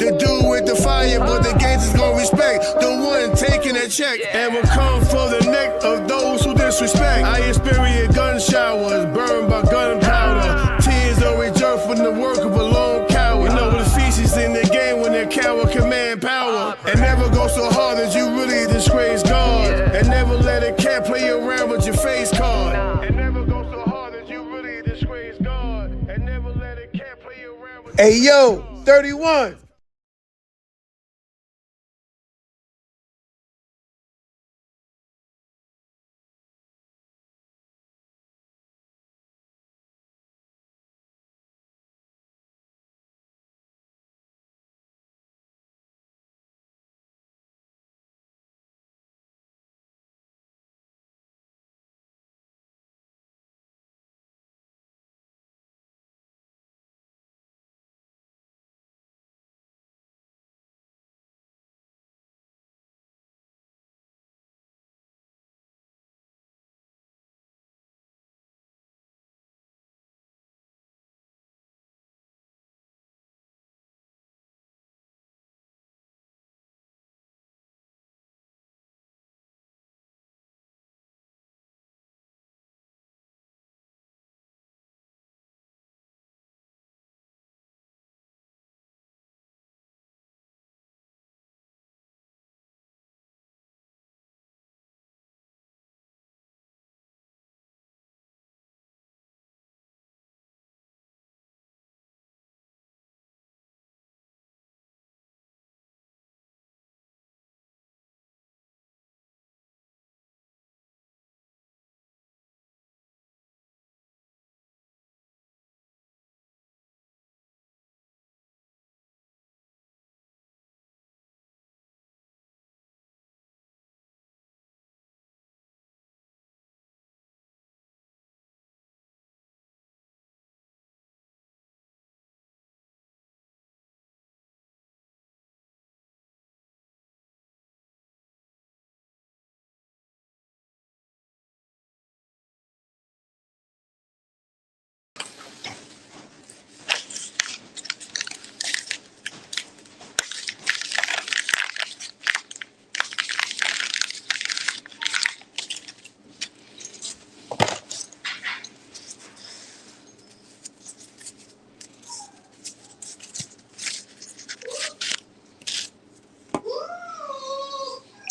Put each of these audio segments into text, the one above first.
The dude with the fire, but the gangsters gon' respect the one taking that check. And will come for the neck of those who disrespect. I experience gun showers, burned by gunpowder. Tears always jerk from the work of a lone coward. You know the feces in the game when their coward command power. And never go so hard that you really disgrace God. And never let a cat play around with your face card. And never go so hard that you really disgrace God. And never let a cat play around with. Hey yo, 31.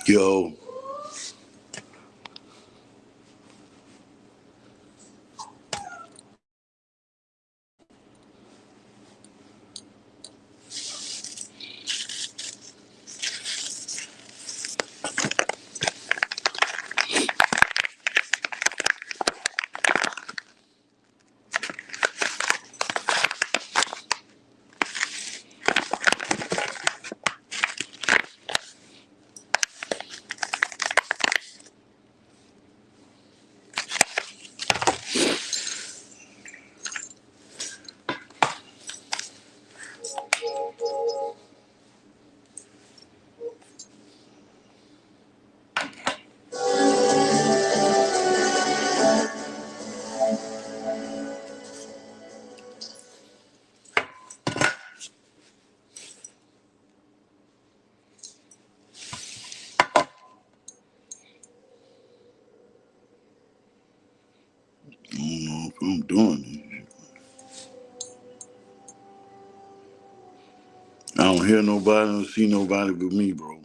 Yo. I don't know if I'm doing it. I don't hear nobody, I don't see nobody but me, bro.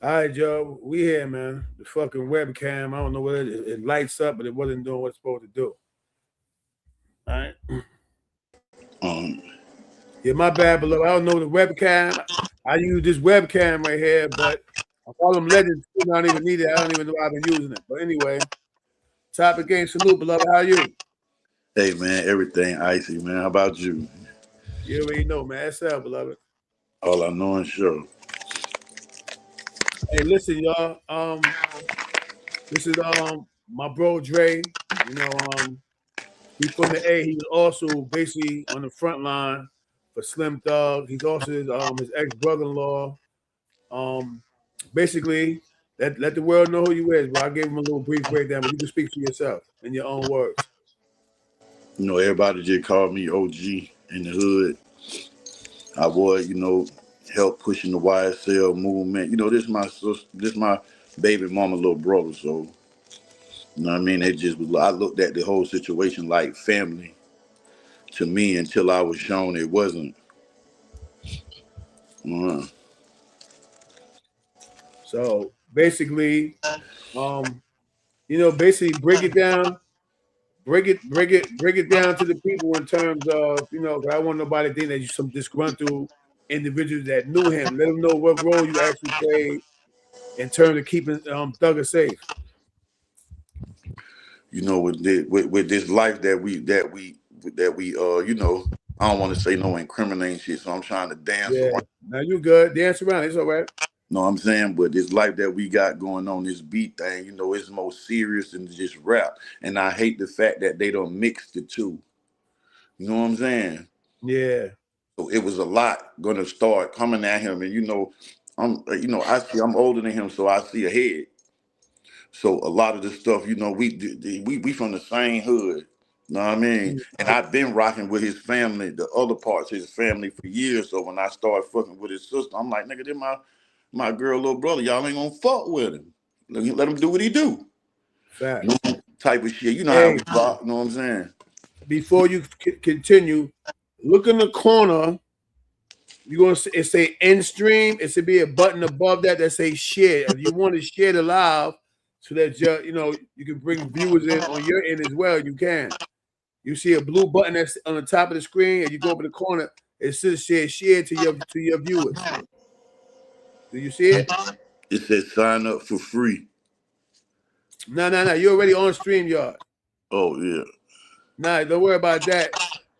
All right, Joe, we here, man. The fucking webcam, I don't know what it lights up, but it wasn't doing what it's supposed to do. All right. Um, Yeah, my bad, beloved. I don't know the webcam. I use this webcam right here, but I call them legends. I don't even need it. I don't even know I've been using it. But anyway, topic game salute, beloved. How are you? hey man, everything icy, man. How about you? You already know, man. That's up, beloved. All I know and sure. Hey, listen, y'all. This is my bro Dre. You know, he's from the A. He was also basically on the front line for Slim Thug. He's also his ex brother-in-law. Um, basically, let the world know who you is. But I gave him a little brief breakdown, but you can speak for yourself in your own words. You know, everybody just called me OG in the hood. I was, help pushing the YSL movement. You know, this my baby mama little brother. So, you know what I mean? It just was. I looked at the whole situation like family to me until I was shown it wasn't. Uh, So basically, um, basically break it down to the people in terms of, 'cause I don't want nobody to think that you're some disgruntled individuals that knew him. Let them know what role you actually played in terms of keeping Thugger safe. with this life that we I don't want to say no incriminating shit, so I'm trying to dance Yeah. around. Now you good. Dance around. It's all right. Know what I'm saying? But this life that we got going on, this beat thing, it's more serious than just rap. And I hate the fact that they don't mix the two. You know what I'm saying? Yeah. So it was a lot gonna start coming at him, and I'm older than him, so I see ahead. So a lot of the stuff, we from the same hood. You know what I mean? Mm. And I've been rocking with his family, the other parts of his family for years. So when I started fucking with his sister, I'm like, nigga, this my girl, little brother. Y'all ain't gonna fuck with him. Let him do what he do. Facts. Type of shit. You know how we Hey, rock. You know what I'm saying? before you continue, look in the corner. You're gonna it say end stream. It should be a button above that say share. If you want to share the live so that you can bring viewers in on your end as well, you can. You see a blue button that's on the top of the screen, and you go up in the corner. It says share to your viewers. Do you see it? It says sign up for free. No. You're already on StreamYard. Oh yeah. Nah, don't worry about that.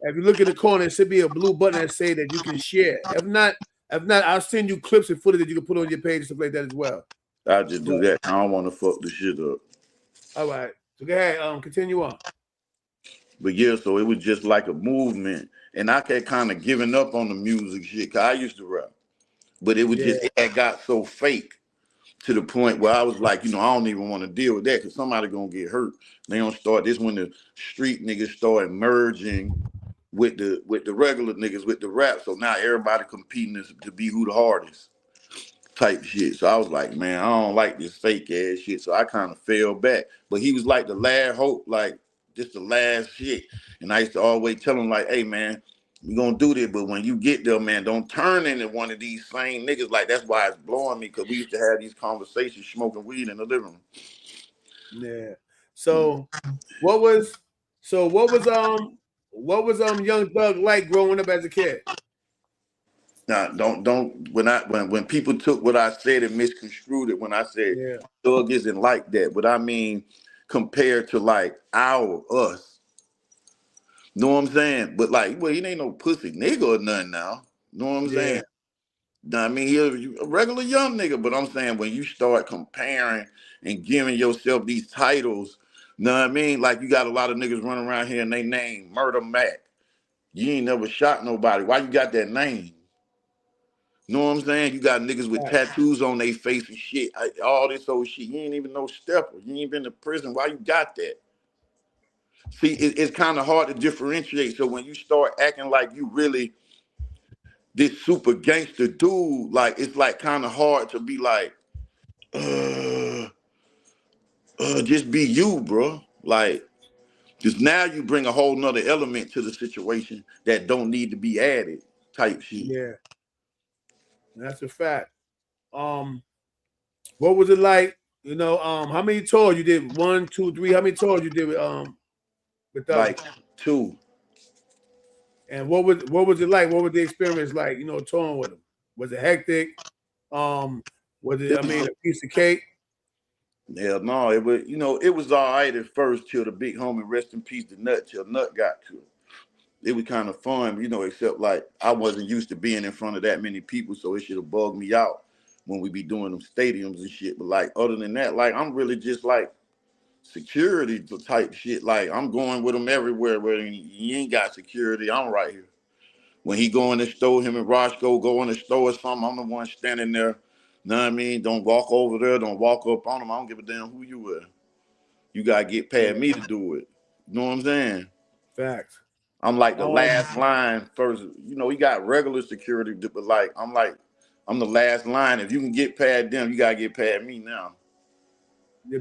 If you look in the corner, it should be a blue button that say that you can share. If not, I'll send you clips and footage that you can put on your page and stuff like that as well. I just do But that. I don't want to fuck the shit up. all right. So go ahead, continue on. But yeah, so it was just like a movement. And I kept kind of giving up on the music shit, cause I used to rap. But it was Yeah, just, it had got so fake to the point where I was like, I don't even want to deal with that because somebody gonna get hurt. They don't start this when the street niggas start merging with the regular niggas with the rap. So now everybody competing to be who the hardest type shit. So I was like, man, I don't like this fake ass shit. So I kind of fell back. But he was like the last hope, like just the last shit. And I used to always tell him like, hey man, we gonna do this, but when you get there, man, don't turn into one of these same niggas. Like that's why it's blowing me, because we used to have these conversations smoking weed in the living room. yeah. So what was Young Thug like growing up as a kid? Now, don't when people took what I said and misconstrued it when I said Yeah, Thug isn't like that, but I mean compared to like us. Know what I'm saying? But like, well, he ain't no pussy nigga or nothing now. Know what I'm yeah, saying? Now, I mean, he's a regular young nigga, but I'm saying when you start comparing and giving yourself these titles, know what I mean? Like you got a lot of niggas running around here and they name Murder Mac. You ain't never shot nobody. Why you got that name? Know what I'm saying? You got niggas with right. tattoos on their face and shit. All this old shit. You ain't even no stepper. You ain't been to prison. Why you got that? See, it's kind of hard to differentiate. So when you start acting like you really this super gangster dude, like it's like kind of hard to be like, just be you, bro. Like, because now you bring a whole nother element to the situation that don't need to be added, type shit. Yeah, that's a fact. Um, What was it like? You know, how many tours you did? 1, 2, 3. How many tours you did with Thugger? Like 2. And what was it like? What was the experience like? You know, touring with him. Was it hectic? Um, was it? It I was mean, a piece of cake. hell no, it was it was all right at first till the big homie, rest in peace, the Nut, till Nut got to it. It was kind of fun, except like I wasn't used to being in front of that many people, so it should have bugged me out when we be doing them stadiums and shit. But like other than that, like I'm really just like security type shit. Like I'm going with him everywhere where he ain't got security. I'm right here. When he go in the store, him and Roscoe go in the store or something, I'm the one standing there. Know what I mean? Don't walk over there. Don't walk up on him. I don't give a damn who you were. You gotta get past me to do it. You know what I'm saying? Facts. I'm like the Um, last line first. He got regular security, but I'm the last line. If you can get past them, you gotta get past me now.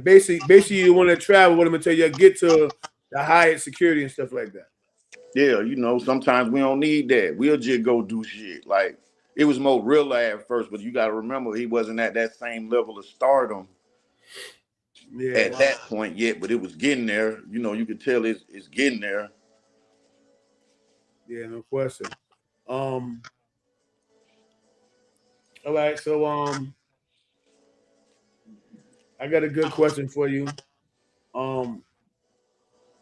basically, you want to travel with him until you get to the highest security and stuff like that. Yeah, sometimes we don't need that. We'll just go do shit. Like it was more real life at first, but you gotta remember he wasn't at that same level of stardom Yeah, at that point yet, but it was getting there. You could tell it's getting there. yeah, no question. Um, all right, so I got a good question for you. Um,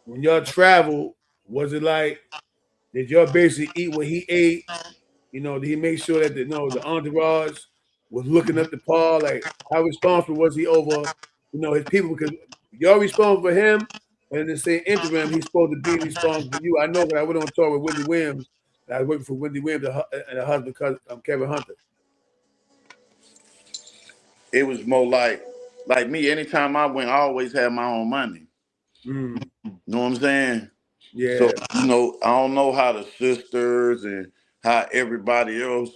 when y'all travel, was it like did y'all basically eat what he ate? You know, did he make sure that the entourage was looking up the Paul? Like, how responsible was he over, his people? Because y'all responsible for him, and in the same interim, he's supposed to be responsible for you. I know, but I went on tour with Wendy Williams. I was working for Wendy Williams and her husband, Kevin Hunter. It was more like me. Anytime I went, I always had my own money. Mm, You know what I'm saying? So, yeah, I don't know how the sisters and how everybody else,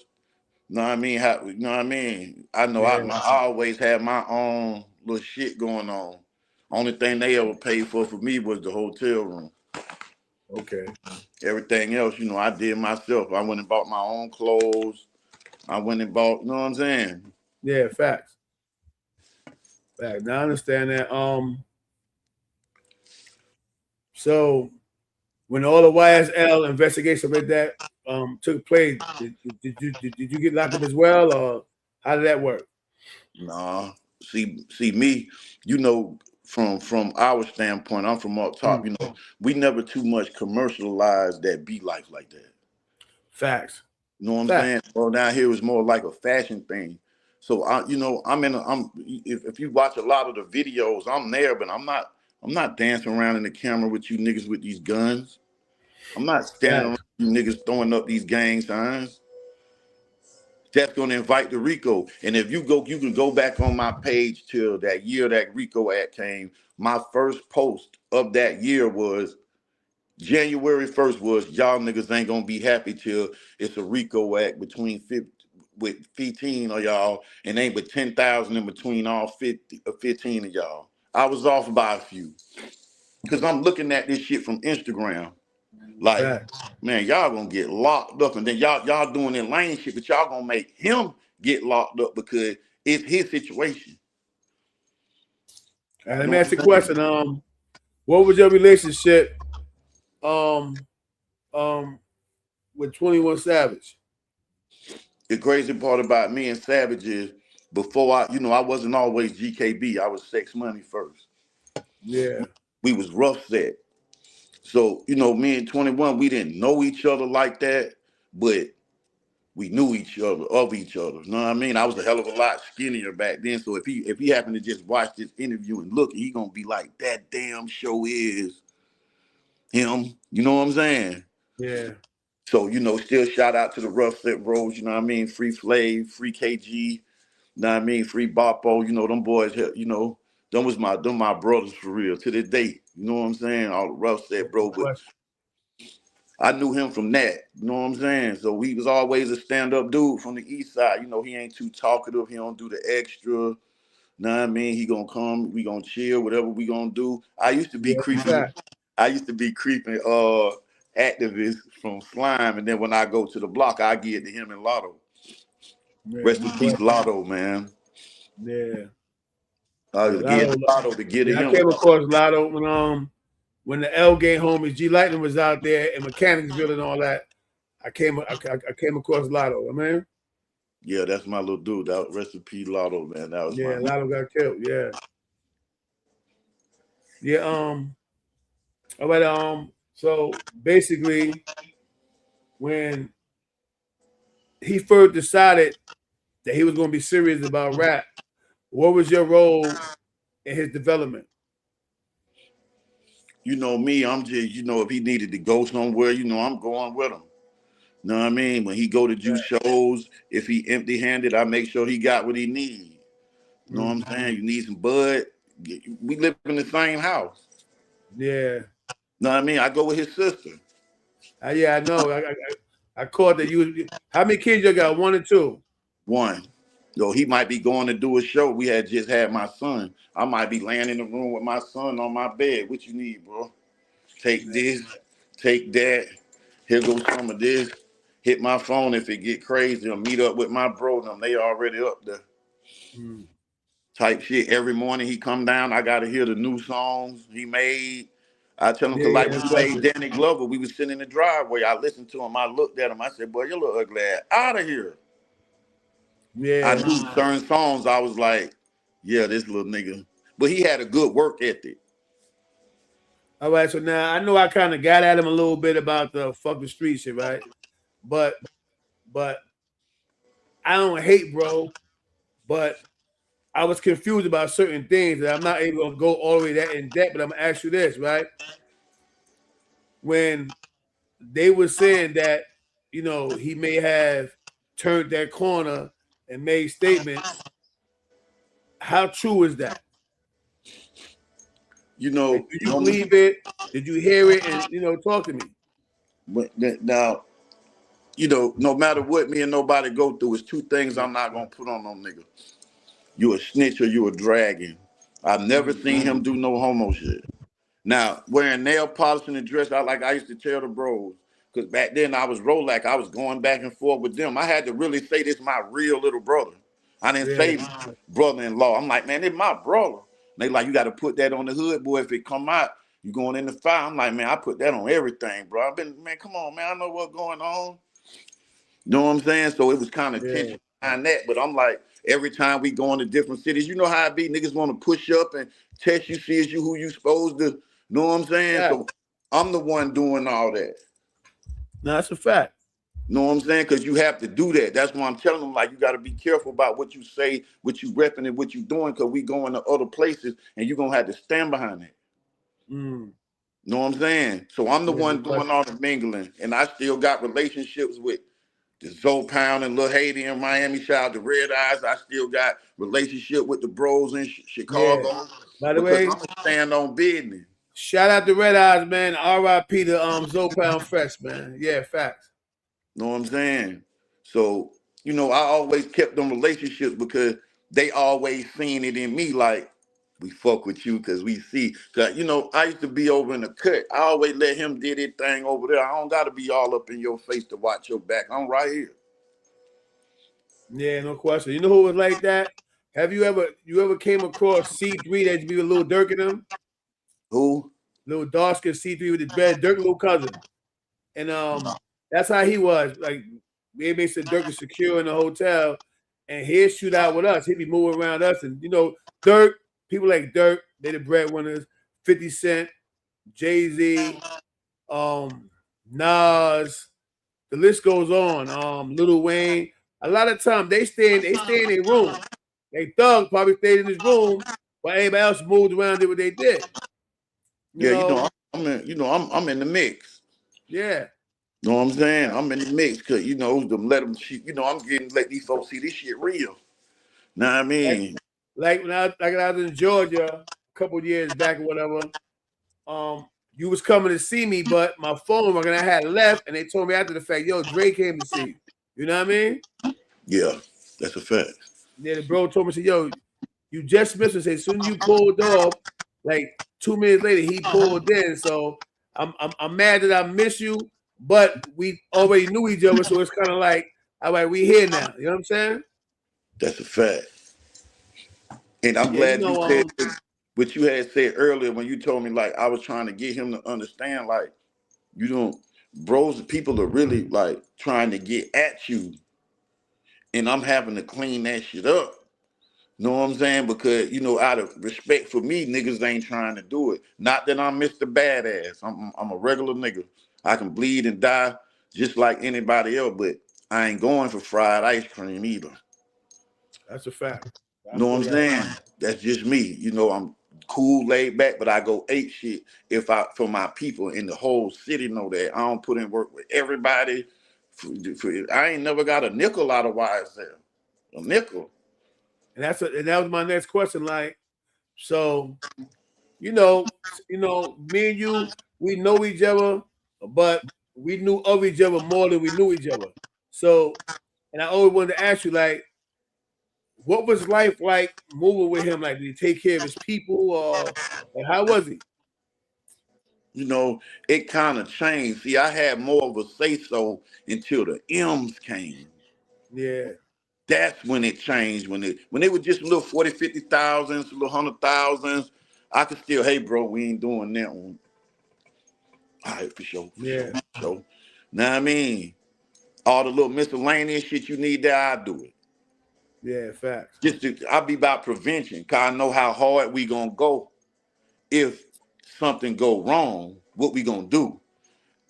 know what I mean? I know yeah, I always had my own little shit going on. Only thing they ever paid for me was the hotel room. okay, Everything else, I did myself. I went and bought my own clothes. I went and bought, you know what I'm saying? yeah, facts. Facts. Now I understand that. So when all the YSL investigation like that took place, did you get locked up as well, or how did that work? Nah. See me, from our standpoint, I'm from up top, Mm, we never too much commercialized that be life like that. facts, You know what I'm facts. saying? Well, down here it's more like a fashion thing. So I'm if you watch a lot of the videos, I'm there, but I'm not dancing around in the camera with you niggas with these guns. I'm not standing around Facts. you niggas throwing up these gang signs. That's gonna invite the RICO. And if you can go back on my page till that year that RICO Act came. My first post of that year was January 1st was y'all niggas ain't gonna be happy till it's a RICO Act between 50 with 15 of y'all and ain't but 10,000 in between all 50 or 15 of y'all. I was off by a few. Cause I'm looking at this shit from Instagram. Like, Facts. man, y'all gonna get locked up, and then y'all doing that lame shit, but y'all gonna make him get locked up because it's his situation. All right, You let know me what ask you a I'm saying? question. What was your relationship um um with 21 Savage? The crazy part about me and Savage is before I wasn't always GKB. I was Sex Money first. Yeah, We was rough set. So, me and 21, we didn't know each other like that, but we knew each other of each other. You know what I mean? I was a hell of a lot skinnier back then. So if he happened to just watch this interview and look, he gonna be like, that damn show is him. You know what I'm saying? yeah, So, still shout out to the rough set bros, you know what I mean? Free Flav, Free KG, you know what I mean? Free Boppo, them boys, them my brothers for real to this day. You know what I'm saying? All the rough no set bro, but question. I knew him from that. You know what I'm saying? So he was always a stand-up dude from the east side. He ain't too talkative. He don't do the extra. Know what I mean? He gonna come, we gonna chill, whatever we gonna do. I used to be Yeah, creeping. fact. I used to be creeping activists from Slime, and then when I go to the block, I give it to him and Lotto. Yeah, Rest no in peace, question. Lotto, man. Yeah. Against Lotto to get I him. came across Lotto when the L Game homies, G Lightning was out there in Mechanicsville and all that. I came across Lotto, man. Yeah, that's my little dude. That recipe Lotto, man. That was my Lotto got killed. Yeah. Yeah. All right. So basically, when he first decided that he was going to be serious about rap, what was your role in his development? You know me, I'm just, if he needed to go somewhere, I'm going with him. Know what I mean? When he go to do shows, if he empty-handed, I make sure he got what he need. Know what I'm saying? You need some bud. We live in the same house. Yeah. Know what I mean? I go with his sister. Yeah, I know. I caught that you. How many kids you got? 1 or 2? 1. So he might be going to do a show. We had just had my son. I might be laying in the room with my son on my bed. What you need, bro? Take this, take that. Here goes some of this. Hit my phone if it get crazy, or meet up with my bro. Them, they already up there. Type shit. Every morning he come down, I gotta hear the new songs he made. I tell him, cause like when he made Danny Glover, we was sitting in the driveway. I listened to him. I looked at him. I said, "Boy, you look ugly ass out of here." Yeah. I knew certain songs. I was like, "Yeah, this little nigga." But he had a good work ethic. All right, so now I know I kind of got at him a little bit about the fuck the street shit, right? But I don't hate, bro. But I was confused about certain things that I'm not able to go all the way that in depth. But I'm gonna ask you this, right? When they were saying that, he may have turned that corner and made statements, how true is that? Did you believe it? Did you hear it? And talk to me. But now, no matter what me and nobody go through, it's 2 things I'm not gonna put on them nigga. You a snitch or you a dragon. I've never seen him do no homo shit. Now, wearing nail polish and a dress, I used to tell the bros, because back then I was Rolex, I was going back and forth with them. I had to really say this my real little brother. I didn't say brother-in-law. I'm like, man, this my brother. And they like, you got to put that on the hood, boy. If it come out, you going in the fire. I'm like, man, I put that on everything, bro. Man, come on, man. I know what's going on. You know what I'm saying? So it was kind of tension behind that. But I'm like, every time we go into different cities, you know how it be. Niggas want to push up and test you, see is you who you supposed to. Know what I'm saying? Yeah. So I'm the one doing all that. No, that's a fact. Know what I'm saying? Because you have to do that. That's why I'm telling them, like, you got to be careful about what you say, what you repping, and what you doing, because we going to other places, and you're going to have to stand behind that. Know what I'm saying? So I'm the one doing all the mingling, and I still got relationships with the Zoe Pound and Lil Haiti in Miami. Shout out to Red Eyes. I still got relationship with the bros in Chicago. Yeah. By the way, I'm going to stand on business. Shout out to Red Eyes, man. R.I.P. to Zoe Pound Fresh, man. Yeah, facts. Know what I'm saying? So, I always kept them relationships because they always seen it in me, like, we fuck with you because we see. Cause, I used to be over in the cut. I always let him do his thing over there. I don't got to be all up in your face to watch your back. I'm right here. Yeah, no question. You know who was like that? Have you ever came across C3 that be a little Dirk in him? Who? Little dark-skinned C3 with his dread, Dirk little cousin. And that's how he was. Like, we made some Dirk is secure in the hotel, and he'd shoot out with us. He'd be moving around us. And, Dirk, people like Dirk, they the breadwinners. 50 Cent, Jay-Z, Nas, the list goes on. Lil Wayne. A lot of times they stay in their room. They Thug probably stayed in his room, while everybody else moved around, did what they did. I'm in the mix. Yeah. Know what I'm saying? I'm in the mix because, let them, let these folks see this shit real. Know what I mean? Like when I was in Georgia a couple of years back or whatever, you was coming to see me, but my phone rang and I had left, and they told me after the fact, yo, Dre came to see you. You know what I mean? Yeah, that's a fact. Yeah, the bro told me, said, yo, you just missed it. As soon as you pulled off, like 2 minutes later, he pulled in. So I'm mad that I miss you, but we already knew each other, so it's kind of like, all right, we here now. You know what I'm saying? That's a fact. And I'm Yeah, glad you said what you had said earlier when you told me, like, I was trying to get him to understand, like, you don't, bros, people are really like trying to get at you, and I'm having to clean that shit up. Know what I'm saying? Because, out of respect for me, niggas ain't trying to do it. Not that I'm Mr. Badass. I'm a regular nigga. I can bleed and die just like anybody else, but I ain't going for fried ice cream either. That's a fact. Know what I'm saying? That's just me. I'm cool, laid back, but I go ape shit for my people, and the whole city know that. I don't put in work with everybody. I ain't never got a nickel out of YSL. A nickel. And that was my next question. Like, so, me and you, we know each other, but we knew of each other more than we knew each other. So, and I always wanted to ask you, like, what was life like moving with him? Like, did he take care of his people, or how was he? It kind of changed. See, I had more of a say-so until the M's came. Yeah. That's when it changed. When they were just a little 40, 50,000, a little 100,000, I could still, hey, bro, we ain't doing that one. All right, for sure. Yeah. Now, I mean, all the little miscellaneous shit you need there, I'll do it. Yeah, facts. I'll be about prevention, because I know how hard we gonna go if something go wrong, what we gonna do.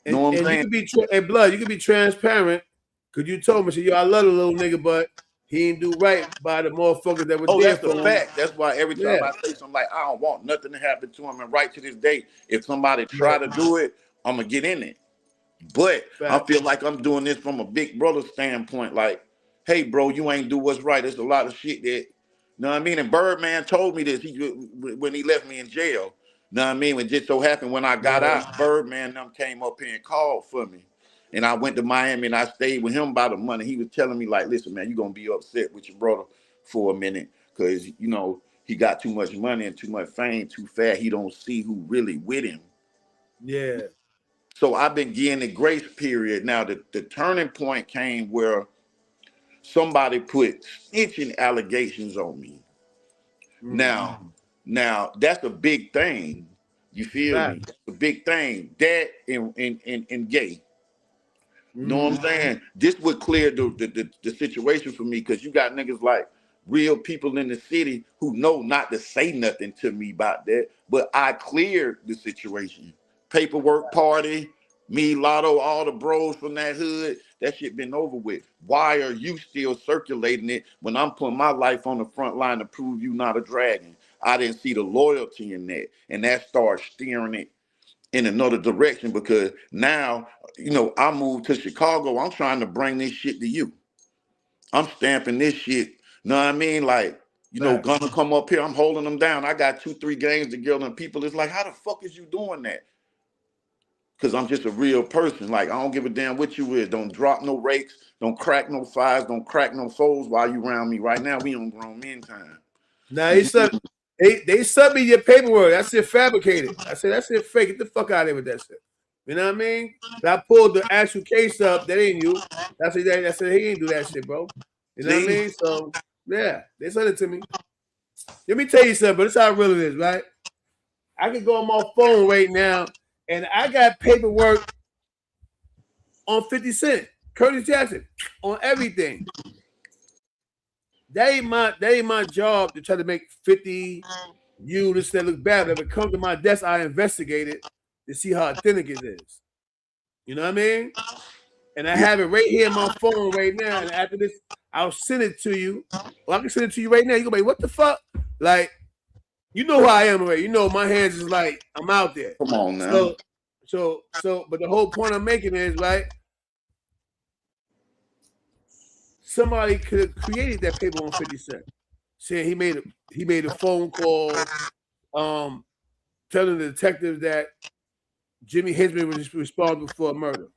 And, know what I'm saying? You can be blood, you can be transparent, because you told me, so, yo, I love the little nigga, but he ain't do right by the motherfuckers that were there for him. Oh, that's a fact. That's why every time I say something, like, I don't want nothing to happen to him, and right to this day, if somebody try to do it, I'm gonna get in it. But I feel like I'm doing this from a big brother standpoint, like, hey, bro, you ain't do what's right. There's a lot of shit that, know what I mean? And Birdman told me this when he left me in jail. Know what I mean? It just so happened when I got out, Birdman them came up here and called for me. And I went to Miami and I stayed with him about a month. He was telling me, like, listen, man, you're going to be upset with your brother for a minute because, he got too much money and too much fame too fast. He don't see who really with him. Yeah. So I've been getting the grace period. Now, the turning point came where somebody put snitching allegations on me. Mm-hmm. Now that's a big thing. You feel me? That's a big thing. That and gay. Mm-hmm. Know what I'm saying? This would clear the situation for me, because you got niggas like real people in the city who know not to say nothing to me about that, but I cleared the situation. Paperwork party, me, Lotto, all the bros from that hood, that shit been over with. Why are you still circulating it when I'm putting my life on the front line to prove you not a dragon? I didn't see the loyalty in that, and that started steering it in another direction, because now, I moved to Chicago. I'm trying to bring this shit to you. I'm stamping this shit. Know what I mean? Like, gonna come up here. I'm holding them down. I got 2-3 games together, and people is like, how the fuck is you doing that? Because I'm just a real person. Like, I don't give a damn what you is. Don't drop no rakes. Don't crack no fires. Don't crack no foes while you around me. Right now, we on grown men time. Now, they sent me your paperwork. That shit fabricated. I said, that shit fake. Get the fuck out of here with that shit. You know what I mean? I pulled the actual case up. That ain't you. I said, he ain't do that shit, bro. You know what I mean? So, yeah, they sent it to me. Let me tell you something, but this is how real it is, right? I can go on my phone right now, and I got paperwork on 50 Cent, Curtis Jackson, on everything. That ain't my job to try to make 50 you this that look bad. But if it comes to my desk, I investigate it to see how authentic it is. You know what I mean? And I have it right here in my phone right now. And after this, I'll send it to you. Well, I can send it to you right now. You go, like, what the fuck? Like, you know who I am already. You know my hands is like, I'm out there. Come on now. So, but the whole point I'm making is, right, somebody could have created that paper on 50 Cent, saying he made a phone call, telling the detectives that Jimmy Hinsman was responsible for a murder.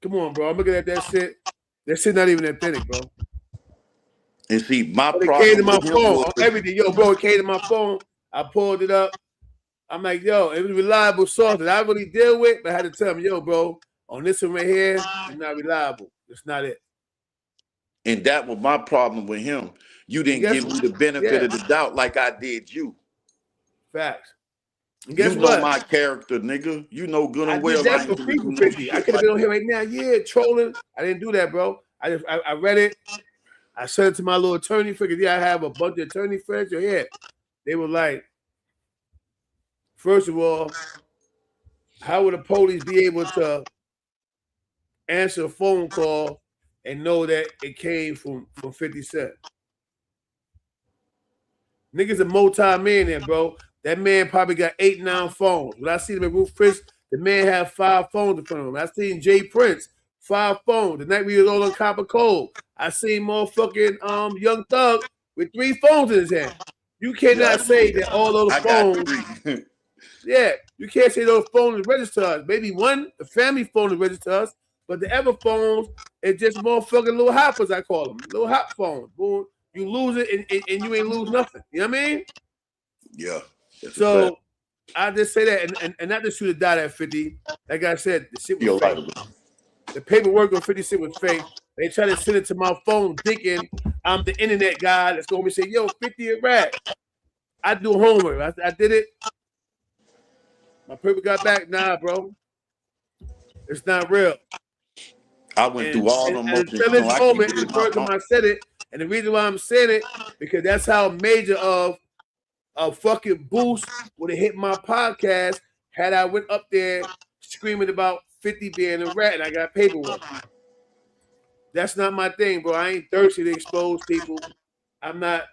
Come on, bro. I'm looking at that shit. That shit not even authentic, bro. And see, my problem. It came to my phone on everything. Yo, bro, it came to my phone. I pulled it up. I'm like, yo, it was a reliable source that I really deal with, but I had to tell him, yo, bro, on this one right here, it's not reliable. It's not it. And that was my problem with him. You didn't give me the benefit of the doubt like I did you. Facts. And guess you know what? my character, nigga. You know good and I well did that I for ain't free for gonna do no 50. shit I could have like been on here right now, trolling. I didn't do that, bro. I read it. I sent it to my little attorney. Figured, I have a bunch of attorney friends. They were like, first of all, how would the police be able to answer a phone call and know that it came from 50 Cent? Niggas a multi-millionaire, bro. That man probably got 8, 9 phones. When I see him at Ruth Chris, the man had 5 phones in front of him. I seen Jay Prince, 5 phones. The night we was all on Copper Code, I seen motherfucking Young Thug with 3 phones in his hand. You cannot say that all those phones. You can't say those phones register us. Maybe one, the family phone is register us, but the other phones is just motherfucking little hoppers, I call them. Little hop phones. Boom. You lose it and you ain't lose nothing. You know what I mean? Yeah. So I just say that, and not to shoot a dot at 50. Like I said, the shit was fake. The paperwork on 50 Cent was fake. They try to send it to my phone thinking I'm the internet guy that's going to say, yo, 50 a rat. I do homework. I did it. My paper got back. Nah, bro. It's not real. I went through all the motions. Until this moment, the first time I said it, and the reason why I'm saying it, because that's how major of a fucking boost would have hit my podcast had I went up there screaming about 50 being a rat and I got paperwork. That's not my thing, bro. I ain't thirsty to expose people. I'm not,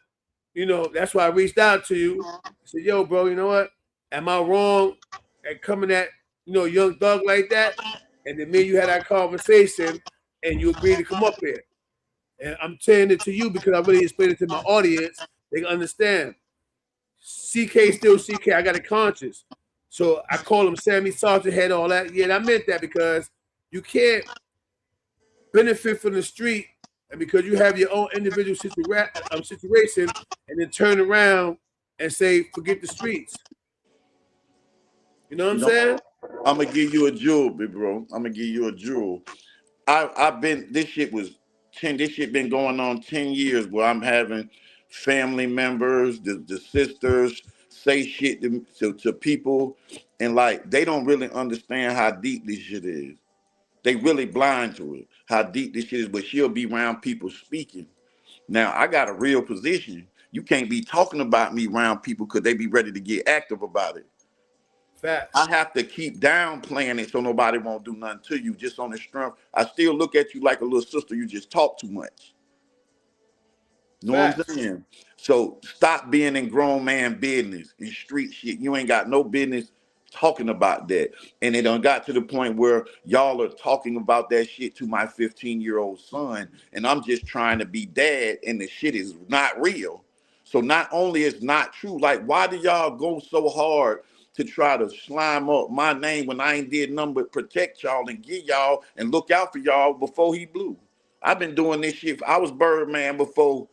that's why I reached out to you. I said, yo, bro, you know what? Am I wrong at coming at, Young Thug like that? And then me and you had that conversation and you agreed to come up here. And I'm saying it to you because I really explained it to my audience. They can understand. CK still CK. I got a conscience. So I call him Sammy Sergeant Head, all that. Yeah, I meant that because you can't benefit from the street and because you have your own individual situation and then turn around and say, forget the streets. You know what I'm saying? I'm going to give you a jewel, big bro. I'm going to give you a jewel. This shit been going on 10 years where I'm having family members, the sisters say shit to people and like, they don't really understand how deep this shit is. They really blind to it, how deep this shit is, but she'll be around people speaking. Now, I got a real position. You can't be talking about me around people because they be ready to get active about it. Fact. I have to keep downplaying it so nobody won't do nothing to you just on the strength. I still look at you like a little sister. You just talk too much. Know what I'm saying? So stop being in grown man business and street shit. You ain't got no business talking about that. And it done got to the point where y'all are talking about that shit to my 15-year-old son. And I'm just trying to be dad and the shit is not real. So not only is not true, like why do y'all go so hard to try to slime up my name when I ain't did nothing but protect y'all and get y'all and look out for y'all before he blew? I've been doing this shit. I was Birdman before,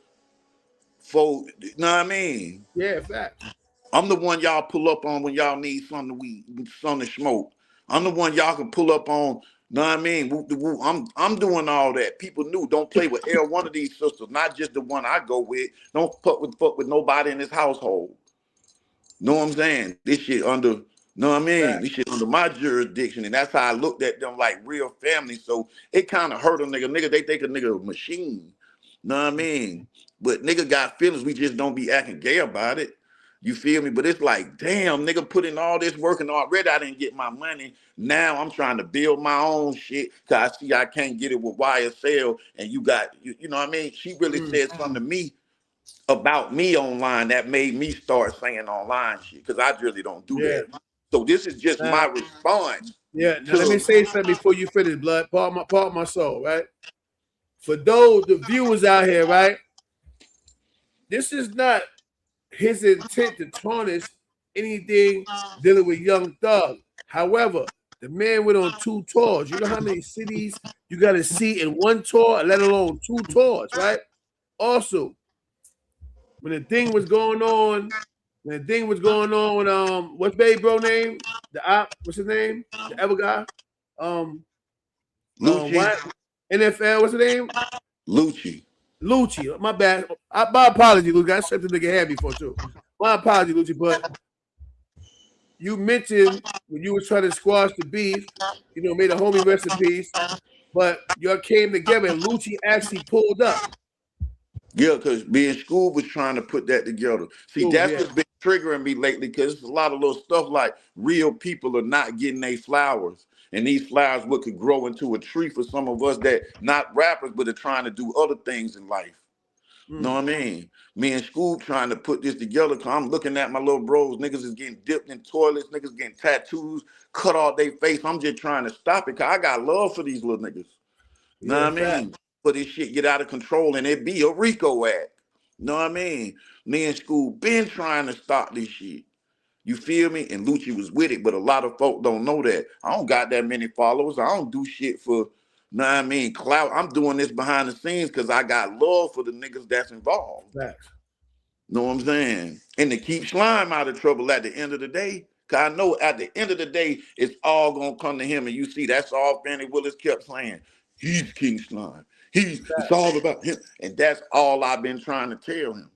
you know what I mean? Yeah, fact. I'm the one y'all pull up on when y'all need something to eat, something to smoke. I'm the one y'all can pull up on, know what I mean? Whoop the whoop. I'm doing all that. People knew, don't play with one of these sisters, not just the one I go with. Don't fuck with nobody in this household. Know what I'm saying? This shit under, know what I mean? Right. This shit under my jurisdiction, and that's how I looked at them like real family. So it kind of hurt a nigga. Nigga, they think a nigga a machine. Know what I mean? But nigga got feelings. We just don't be acting gay about it. You feel me? But it's like, damn, nigga put in all this work and already I didn't get my money. Now I'm trying to build my own shit because I see I can't get it with YSL. And you got, you know what I mean? She really said something to me about me online that made me start saying online shit because I really don't do that. So this is just my response. Yeah, now let me say something before you finish, blood. Part my soul, right? For those, the viewers out here, right? This is not his intent to tarnish anything dealing with Young Thug. However, the man went on 2 tours. You know how many cities you got to see in 1 tour, let alone 2 tours, right? Also, when the thing was going on with what's baby bro name? What's his name? The ever guy? Lucci. NFL, what's his name? Lucci. Lucci, my bad. My apology, Lucci. I said the nigga had before too. My apology, Lucci, but you mentioned when you were trying to squash the beef, you know, made a homie recipes, but y'all came together and Lucci actually pulled up. Yeah, because being school was trying to put that together. See, Ooh, that's yeah. what's been triggering me lately because it's a lot of little stuff like real people are not getting their flowers. And these flowers what could grow into a tree for some of us that not rappers, but are trying to do other things in life. Know what I mean? Me and School trying to put this together because I'm looking at my little bros. Niggas is getting dipped in toilets. Niggas getting tattoos, cut off their face. I'm just trying to stop it because I got love for these little niggas. Know Yeah, what I mean? For this shit get out of control and it be a RICO act. Know what I mean? Me and School been trying to stop this shit. You feel me? And Lucci was with it, but a lot of folk don't know that. I don't got that many followers. I don't do shit for, know what I mean, clout. I'm doing this behind the scenes because I got love for the niggas that's involved. Facts. Know what I'm saying? And to keep Slime out of trouble at the end of the day, because I know at the end of the day, it's all going to come to him. And you see, that's all Fannie Willis kept saying. He's King Slime. It's all about him. And that's all I've been trying to tell him.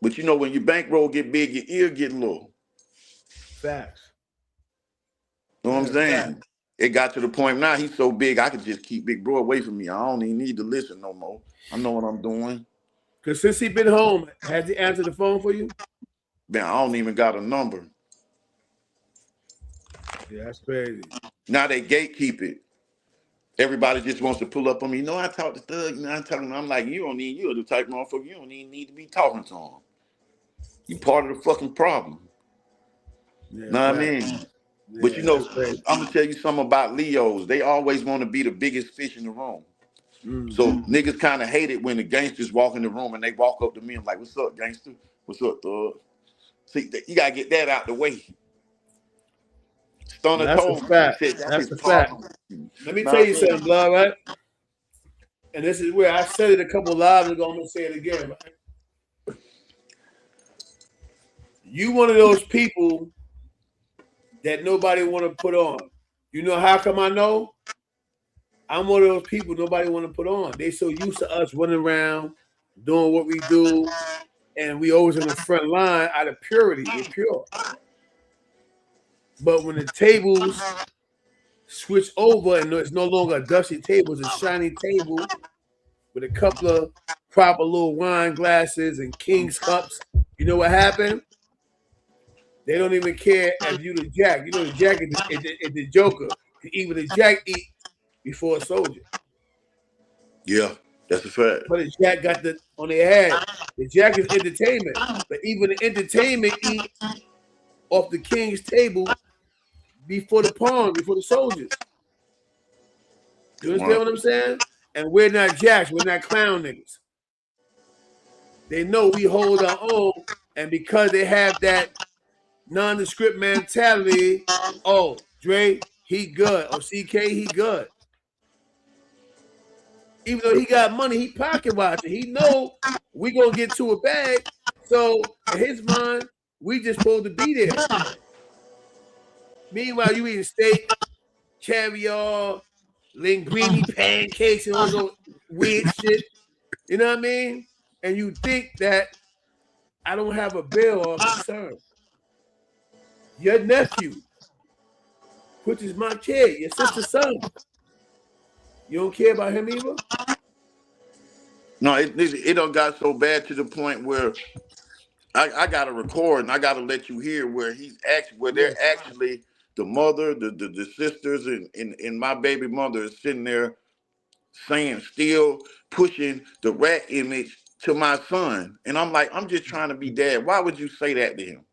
But you know, when your bankroll get big, your ear get low. Facts. Know what I'm saying? It got to the point now he's so big, I could just keep Big Bro away from me. I don't even need to listen no more. I know what I'm doing. Because since he been home, has he answered the phone for you? Man, I don't even got a number. Yeah, that's crazy. Now they gatekeep it. Everybody just wants to pull up on me. You know, I talk to Thug. You know, I'm like, you're the type of motherfucker, you don't even need to be talking to him. You part of the fucking problem. Yeah, know what I mean? Yeah, but you know, I'm gonna tell you something about Leos. They always want to be the biggest fish in the room. So niggas kind of hate it when the gangsters walk in the room and they walk up to me and like, what's up, gangster? What's up, Thug? See, you gotta get that out the way. Stunner that's told a fact. Me, that's a fact. Let me tell you something, blood, right? And this is where I said it a couple of lives ago. I'm gonna say it again, right? You one of those people that nobody want to put on. You know how come I know? I'm one of those people nobody want to put on. They so used to us running around, doing what we do, and we always in the front line out of purity. We're pure. But when the tables switch over and it's no longer a dusty table, it's a shiny table with a couple of proper little wine glasses and king's cups, you know what happened? They don't even care if you the Jack. You know the Jack is the Joker. Even the Jack eat before a soldier. Yeah, that's a fact. But the Jack got the on their head. The Jack is entertainment. But even the entertainment eat off the king's table before the pawn, before the soldiers. You understand what I'm saying? And we're not Jacks. We're not clown niggas. They know we hold our own. And because they have that nondescript mentality, oh, Dre, he good. Or CK, he good. Even though he got money, he pocket watching. He know we gonna get to a bag. So in his mind, we just supposed to be there. Meanwhile, you eating steak, caviar, linguine pancakes, and all those weird shit. You know what I mean? And you think that I don't have a bill or concern. Your nephew, which is my kid, your sister's son. You don't care about him either? No, it done got so bad to the point where I gotta record and I gotta let you hear where they're actually the mother, the sisters, and my baby mother is sitting there saying, still pushing the rat image to my son. And I'm like, I'm just trying to be dad. Why would you say that to him?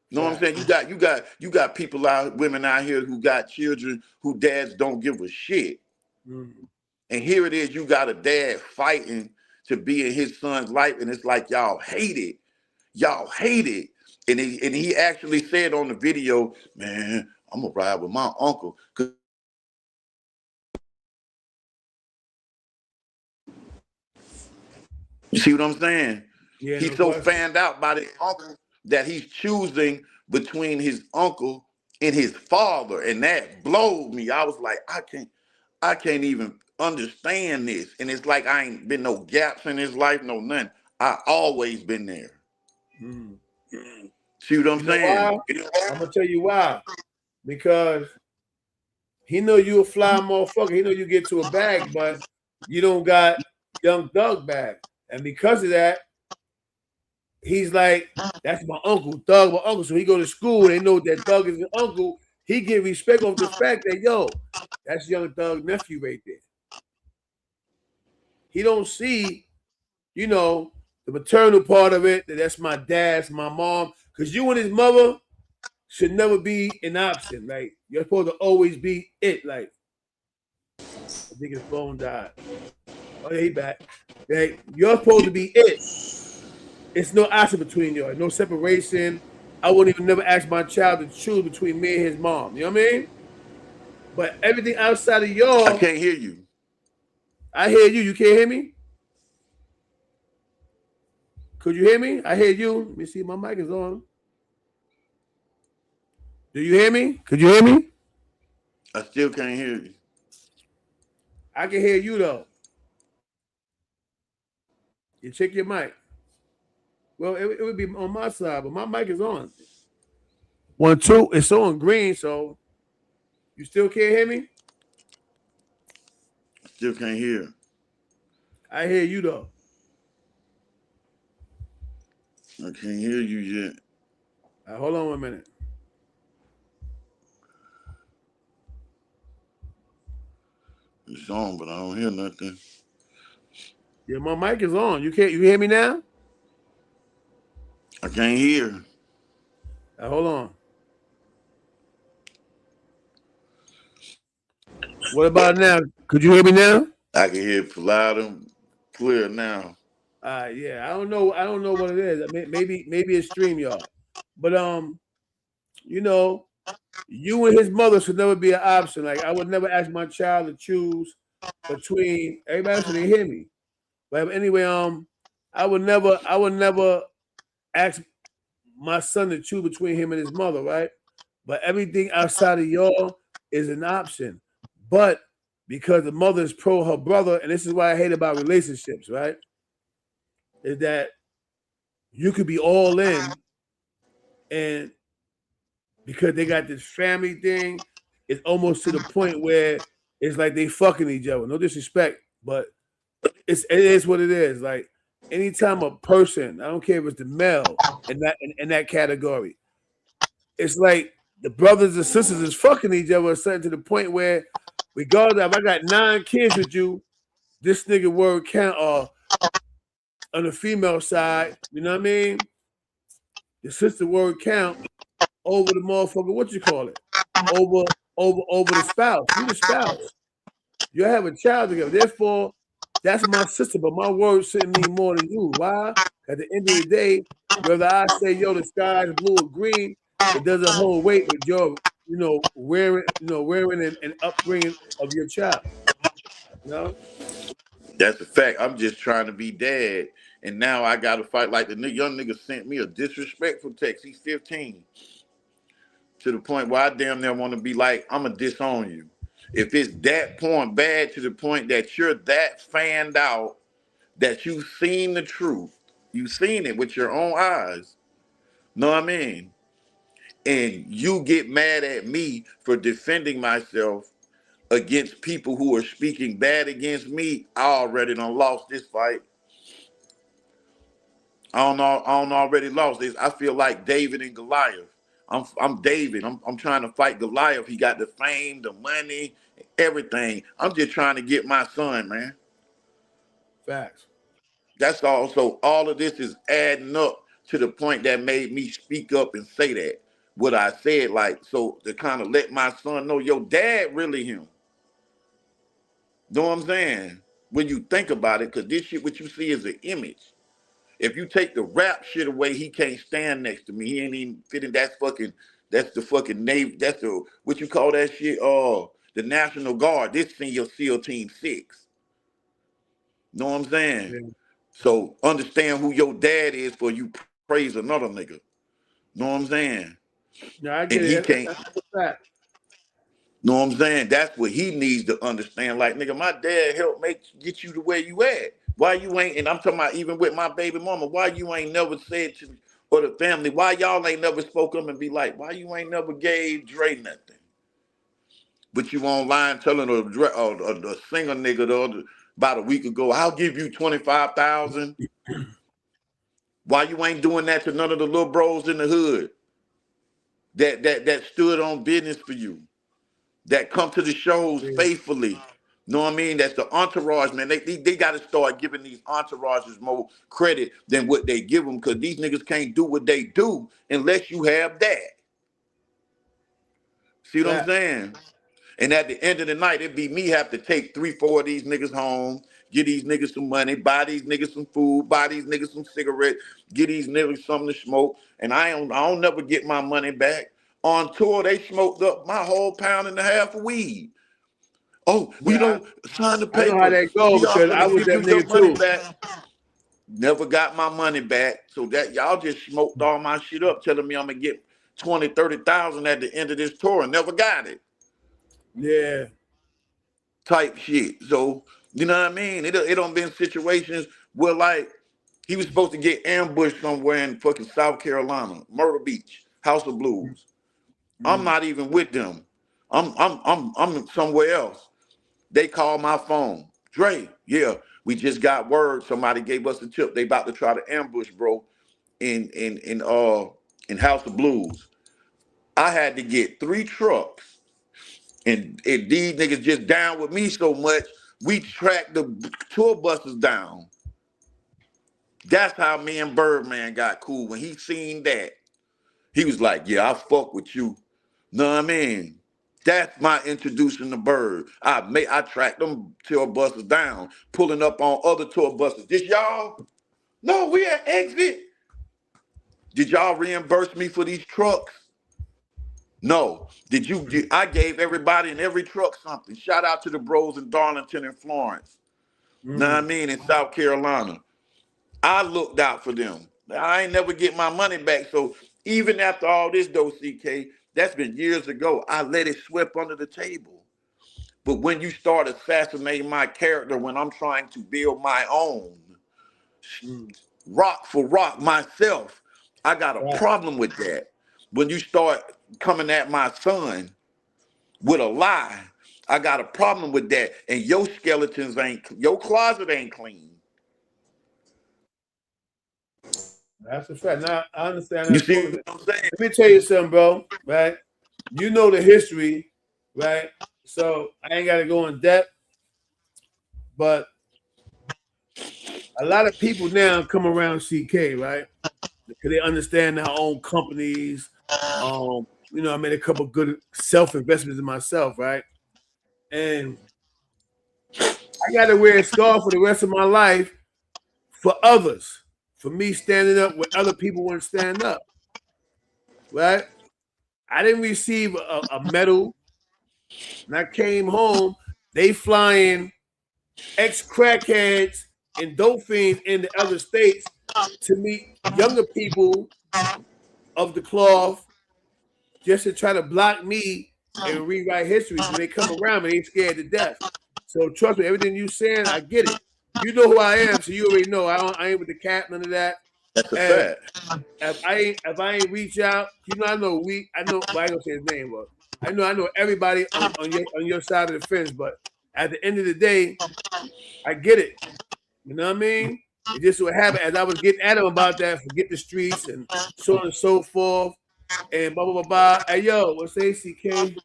You know what I'm saying? You got people women out here who got children who dads don't give a shit. And here it is, you got a dad fighting to be in his son's life, and it's like y'all hate it. Y'all hate it. And he actually said on the video, man, I'm gonna ride with my uncle. You see what I'm saying? Yeah, he's so fanned out by his uncle that he's choosing between his uncle and his father. And that blowed me. I was like, I can't even understand this. And it's like I ain't been no gaps in his life, no nothing. I always been there. Mm. See what I'm You know saying? why? I'm gonna tell you why. Because he know you a fly motherfucker. He know you get to a bag, but you don't got Young Thug bag. And because of that, he's like, that's my uncle, Thug, my uncle. So he go to school, they know that Thug is his uncle. He get respect off the fact that, yo, that's Young Thug nephew right there. He don't see, you know, the maternal part of it, that that's my dad's, my mom. Because you and his mother should never be an option. Like, you're supposed to always be it. Like, I think his phone died. Oh, yeah, he back. Like, you're supposed to be it. It's no option between you. No separation. I wouldn't even never ask my child to choose between me and his mom. You know what I mean? But everything outside of I y'all, can't hear you. I hear you. You can't hear me? Could you hear me? I hear you. Let me see. My mic is on. Do you hear me? Could you hear me? I still can't hear you. I can hear you though. You check your mic. Well, it would be on my side, but my mic is on. 1, 2. It's on green, so you still can't hear me? I still can't hear. I hear you though. I can't hear you yet. Hold on 1 minute. It's on, but I don't hear nothing. Yeah, my mic is on. You hear me now? I can't hear. Hold on. What about now? Could you hear me now? I can hear it loud and clear now. Yeah. I don't know what it is. Maybe it's StreamYard. But you know, you and his mother should never be an option. Like, I would never ask my child to choose between everybody else. They hear me. But anyway, I would never ask my son to choose between him and his mother, right? But everything outside of y'all is an option. But because the mother is pro her brother, and this is what I hate about relationships, right? Is that you could be all in, and because they got this family thing, it's almost to the point where it's like they fucking each other. No disrespect, but it is what it is. Like, anytime a person, I don't care if it's the male in that category, it's like the brothers and sisters is fucking each other or something, to the point where, regardless if I got 9 kids with you, this nigga word count on the female side, you know what I mean? The sister word count over the motherfucker, what you call it? Over the spouse. You the spouse. You have a child together. Therefore, that's my sister, but my words shouldn't mean more than you. Why? At the end of the day, whether I say, yo, the sky is blue or green, it doesn't hold weight with your, wearing and upbringing of your child. You know? That's a fact. I'm just trying to be dad, and now I got to fight. Like the young nigga sent me a disrespectful text. He's 15, to the point where I damn near want to be like, I'm gonna disown you. If it's that point bad, to the point that you're that fanned out that you've seen the truth, you've seen it with your own eyes. Know what I mean? And you get mad at me for defending myself against people who are speaking bad against me, I already done lost this fight. I don't already lost this. I feel like David and Goliath. I'm David. I'm trying to fight Goliath. He got the fame, the money, everything. I'm just trying to get my son, man. Facts. That's all. So all of this is adding up to the point that made me speak up and say that. What I said, like, so to kind of let my son know, your dad really him. Know what I'm saying? When you think about it, because this shit, what you see is an image. If you take the rap shit away, he can't stand next to me. He ain't even fitting. That's the fucking Navy. That's the, what you call that shit? The National Guard. This senior SEAL Team 6. Know what I'm saying? Yeah. So understand who your dad is for you praise another nigga. Know what I'm saying? No, I get And he it. can't. That's a fact. Know what I'm saying? That's what he needs to understand. Like, nigga, my dad helped get you to where you at. Why you ain't, and I'm talking about even with my baby mama, why you ain't never said to, or the family, why y'all ain't never spoke up and be like, why you ain't never gave Dre nothing? But you online telling a singer nigga about a week ago, I'll give you 25,000. Why you ain't doing that to none of the little bros in the hood that stood on business for you, that come to the shows faithfully? Know what I mean? That's the entourage, man. They got to start giving these entourages more credit than what they give them, because these niggas can't do what they do unless you have that. See what I'm saying? And at the end of the night, it'd be me have to take 3-4 of these niggas home, get these niggas some money, buy these niggas some food, buy these niggas some cigarettes, get these niggas something to smoke, and I don't never get my money back. On tour, they smoked up my whole £1.5 pounds of weed. Oh, we don't sign the paper. I know how that go because I was that nigga too. Back. Never got my money back. So that y'all just smoked all my shit up, telling me I'm gonna get 20,000, 30,000 at the end of this tour and never got it. Yeah. Type shit. So, you know what I mean? It done been situations where, like, he was supposed to get ambushed somewhere in fucking South Carolina, Myrtle Beach, House of Blues. I'm not even with them. I'm somewhere else. They call my phone. Dre, yeah, we just got word. Somebody gave us a tip. They about to try to ambush, bro, in House of Blues. I had to get 3 trucks. And these niggas just down with me so much, we tracked the tour buses down. That's how me and Birdman got cool. When he seen that, he was like, yeah, I fuck with you. Know what I mean? That's my introduction to Bird. I tracked them tour buses down, pulling up on other tour buses. This y'all? No, we at Exit. Did y'all reimburse me for these trucks? No. I gave everybody in every truck something. Shout out to the bros in Darlington and Florence. Know what I mean? In South Carolina. I looked out for them. I ain't never get my money back. So even after all this though, CK, that's been years ago. I let it sweep under the table. But when you start assassinating my character, when I'm trying to build my own, rock for rock myself, I got a problem with that. When you start coming at my son with a lie, I got a problem with that. And your your closet ain't clean. That's a fact. Now I understand. You see what I'm saying? Let me tell you something, bro. Right? You know the history, right? So I ain't got to go in depth, but a lot of people now come around CK, right? Because they understand their own companies. You know, I made a couple good self-investments in myself, right? And I got to wear a scarf for the rest of my life for others. For me standing up when other people wouldn't stand up, right? I didn't receive a medal. When I came home, they flying ex-crackheads and dope fiends in the other states to meet younger people of the cloth just to try to block me and rewrite history. So they come around and they scared to death. So trust me, everything you saying, I get it. You know who I am, so you already know. I ain't with the cap, none of that. That's a fact. If I ain't reach out, you know, I know well, I ain't gonna say his name, but I know everybody on your side of the fence. But at the end of the day, I get it. You know what I mean? It just what happened as I was getting at him about that, forget the streets and so on and so forth, and blah blah blah blah. Hey yo, what's ACK?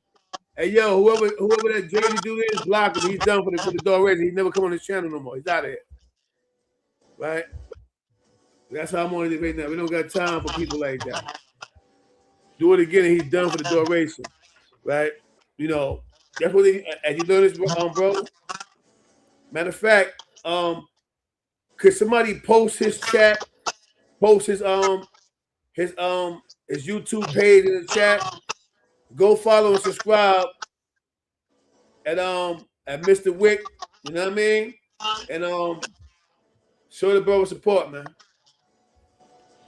Hey yo, whoever that JD dude is, block him. He's done for the door raising. He's never come on this channel no more. He's out of here. Right? That's how I'm on it right now. We don't got time for people like that. Do it again, and he's done for the door racing. Right? You know, that's what as you know this, bro. Matter of fact, could somebody post his chat, post his YouTube page in the chat? Go follow and subscribe at Mr. Wick, you know what I mean? And show the bro support, man.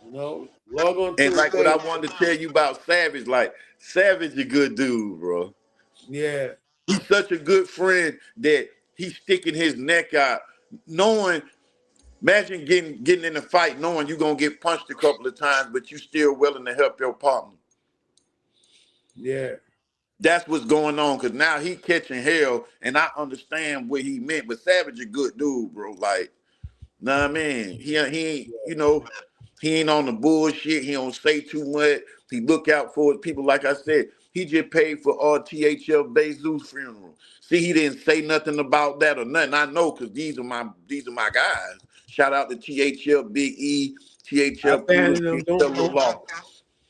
You know, log on to and like what I wanted to tell you about Savage, like Savage a good dude, bro. Yeah. He's such a good friend that he's sticking his neck out, knowing. Imagine getting in a fight, knowing you're gonna get punched a couple of times, but you still willing to help your partner. Yeah. That's what's going on. Cause now he catching hell, and I understand what he meant. But Savage a good dude, bro. Like, know what I mean? He ain't, you know, he ain't on the bullshit. He don't say too much. He look out for people. Like I said, he just paid for THL Bezos funeral. See, he didn't say nothing about that or nothing. I know, cause these are my guys. Shout out to THL Big E, I THL Poodle, abandon them. THL Law.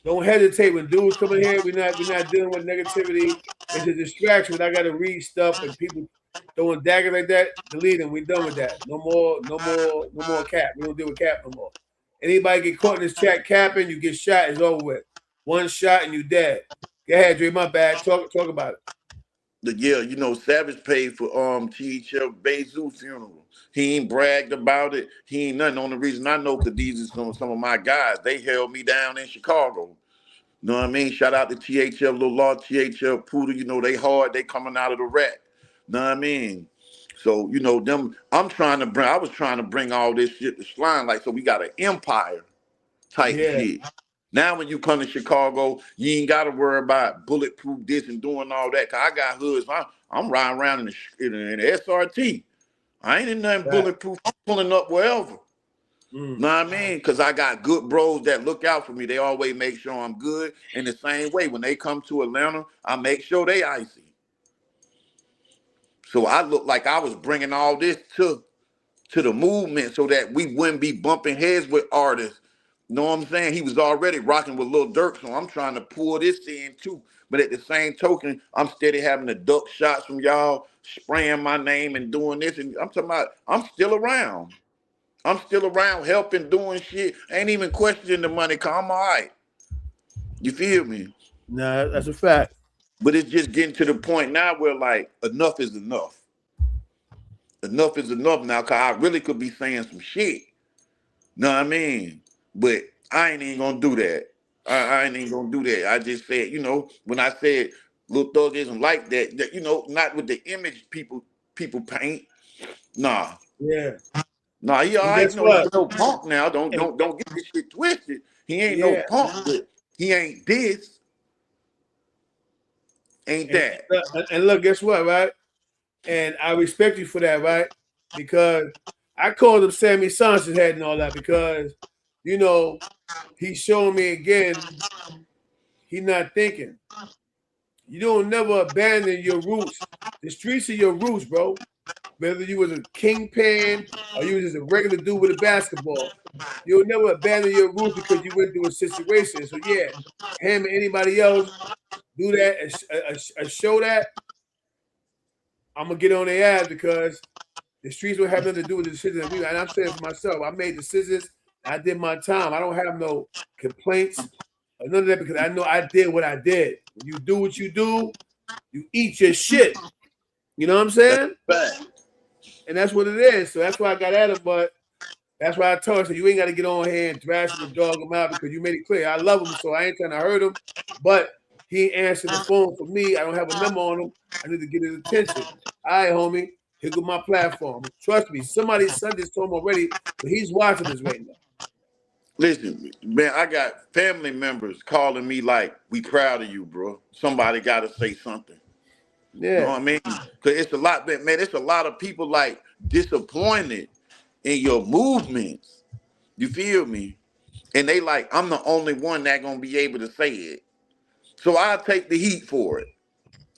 Don't hesitate when dudes come in here. We're not dealing with negativity. It's a distraction. When I got to read stuff and people throwing daggers like that, delete them. We done with that. No more cap. We don't deal with cap no more. Anybody get caught in this chat capping, you get shot. It's over with. One shot and you dead. Go ahead, Dre. My bad. Talk about it. Yeah, you know, Savage paid for THL Bezos funeral. He ain't bragged about it. He ain't nothing. The only reason I know, because these are some of my guys. They held me down in Chicago. You know what I mean? Shout out to THL Lil Law, THL Poodle. You know, they hard. They coming out of the rack. You know what I mean? So, you know, them, I was trying to bring all this shit to Slime. Like, so we got an empire type shit. Now, when you come to Chicago, you ain't got to worry about bulletproof this and doing all that. Cause I got hoods. I'm riding around in the SRT. I ain't in nothing bulletproof. I'm pulling up wherever. Know what I mean? Because I got good bros that look out for me. They always make sure I'm good. In the same way, when they come to Atlanta, I make sure they icy. So I look like I was bringing all this to the movement so that we wouldn't be bumping heads with artists. You know what I'm saying? He was already rocking with Lil Durk, so I'm trying to pull this in too. But at the same token, I'm steady having to duck shots from y'all, spraying my name and doing this. And I'm talking about, I'm still around. I'm still around helping, doing shit. Ain't even questioning the money, cause I'm all right. You feel me? Nah, that's a fact. But it's just getting to the point now where like enough is enough. Enough is enough now, cause I really could be saying some shit. Know what I mean? But I ain't even gonna do that. I ain't even gonna do that. I just said, you know, when I said Lil Thug isn't like that, you know, not with the image people paint. Nah. Yeah. Nah, he all right. No, he's no punk now. Don't get this shit twisted. He ain't no punk, but he ain't this. Ain't that. And look, guess what, right? And I respect you for that, right? Because I called him Sammy Sanchez head and all that because, you know, he's showing me again he's not thinking. You don't never abandon your roots. The streets are your roots, bro. Whether you was a kingpin or you was just a regular dude with a basketball, you'll never abandon your roots because you went through a situation. So yeah, him and anybody else do that and show that, I'm gonna get on their ass because the streets will have nothing to do with the decisions that we. And I'm saying for myself, I made decisions. I did my time. I don't have no complaints or none of that because I know I did what I did. When you do what you do, you eat your shit. You know what I'm saying? And that's what it is. So that's why I got at him. But that's why I told him, so you ain't got to get on here and thrash him and dog him out because you made it clear. I love him, so I ain't trying to hurt him. But he ain't answering the phone for me. I don't have a number on him. I need to get his attention. All right, homie. Here go my platform. Trust me. Somebody's son just told him already, but he's watching this right now. Listen, man, I got family members calling me like, we proud of you, bro. Somebody got to say something. Yeah. You know what I mean? Because it's a lot, man, it's a lot of people like disappointed in your movements. You feel me? And they like, I'm the only one that gonna be able to say it. So I'll take the heat for it.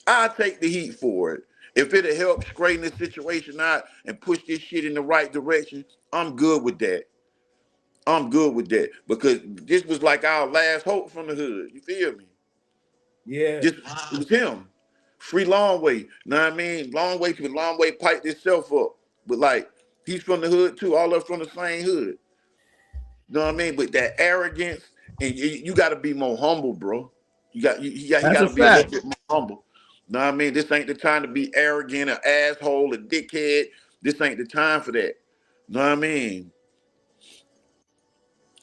I'll take the heat for it. If it'll help straighten this situation out and push this shit in the right direction, I'm good with that. I'm good with that. Because this was like our last hope from the hood. You feel me? Yeah. It was him. Free Long Way. Know what I mean? Long Way piped himself up. But like, he's from the hood too. All of us from the same hood. You know what I mean? But that arrogance, and you got to be more humble, bro. He got to be a little bit more humble. You know what I mean? This ain't the time to be arrogant, an asshole, a dickhead. This ain't the time for that. You know what I mean?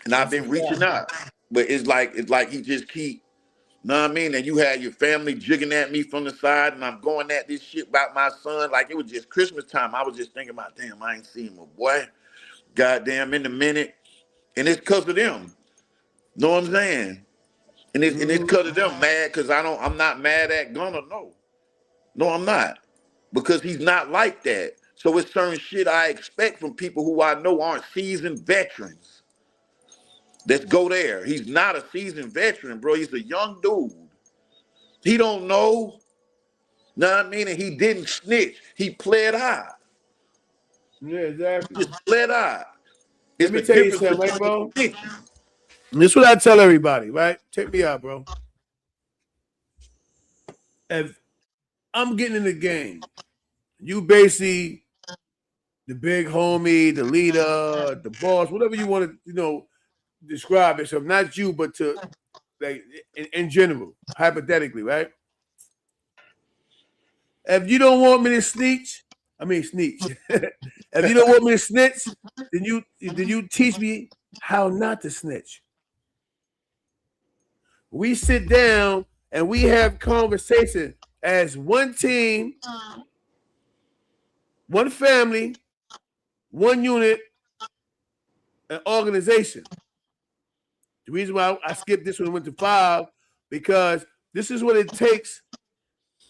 And I've been reaching out, but it's like he just keep Know what I mean? And you had your family jigging at me from the side, and I'm going at this shit about my son. Like it was just Christmas time. I was just thinking about, damn, I ain't seen my boy. Goddamn, in a minute. And it's because of them. Know what I'm saying? And it's because of them mad because I'm not mad at Gunna, no. No, I'm not. Because he's not like that. So it's certain shit I expect from people who I know aren't seasoned veterans. Let's go there. He's not a seasoned veteran, bro. He's a young dude. He don't know. Know what I mean? And he didn't snitch. He pled high. Yeah, exactly. Just pled high. Let me tell you something, right, bro? Snitching. This is what I tell everybody, right? Check me out, bro. If I'm getting in the game, you basically the big homie, the leader, the boss, whatever you want to, describe yourself. Not you, but to like in general, hypothetically, right? If you don't want me to snitch, if you don't want me to snitch, then you teach me how not to snitch. We sit down and we have conversation as one team, one family, one unit, an organization. The reason why I skipped this one and went to 5, because this is what it takes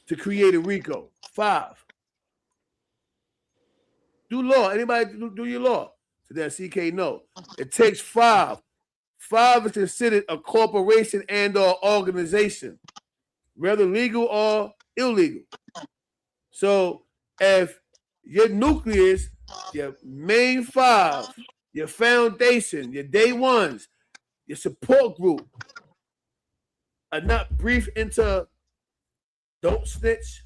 to create a RICO. 5. Do law. Anybody do your law? So that CK no. It takes 5. 5 is considered a corporation and or organization, whether legal or illegal. So if your nucleus, your main 5, your foundation, your day ones, your support group are not briefed into don't snitch.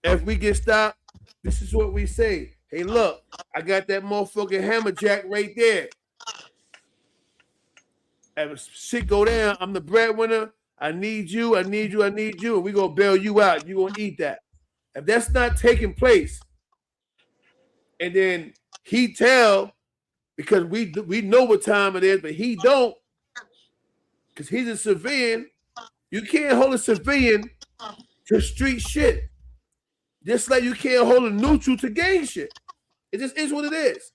If we get stopped, this is what we say. Hey, look, I got that motherfucking hammerjack right there. If shit go down, I'm the breadwinner. I need you, and we gonna bail you out. You gonna eat that. If that's not taking place, and then he tell, because we know what time it is, but he don't, because he's a civilian. You can't hold a civilian to street shit. Just like you can't hold a neutral to gang shit. It just is what it is.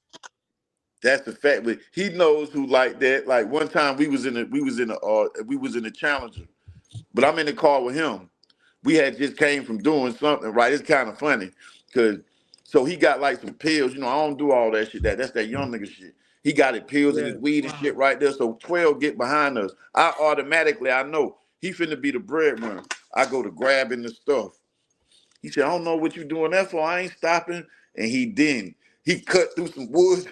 That's the fact. But he knows who like that. Like one time we was in the Challenger, but I'm in the car with him. We had just came from doing something, right? It's kind of funny because so he got like some pills. I don't do all that shit. That's that young nigga shit. He got it pills and his weed and shit right there. So 12 get behind us. I know he finna be the breadwinner. I go to grabbing the stuff. He said, I don't know what you doing that for. I ain't stopping. And he didn't. He cut through some wood.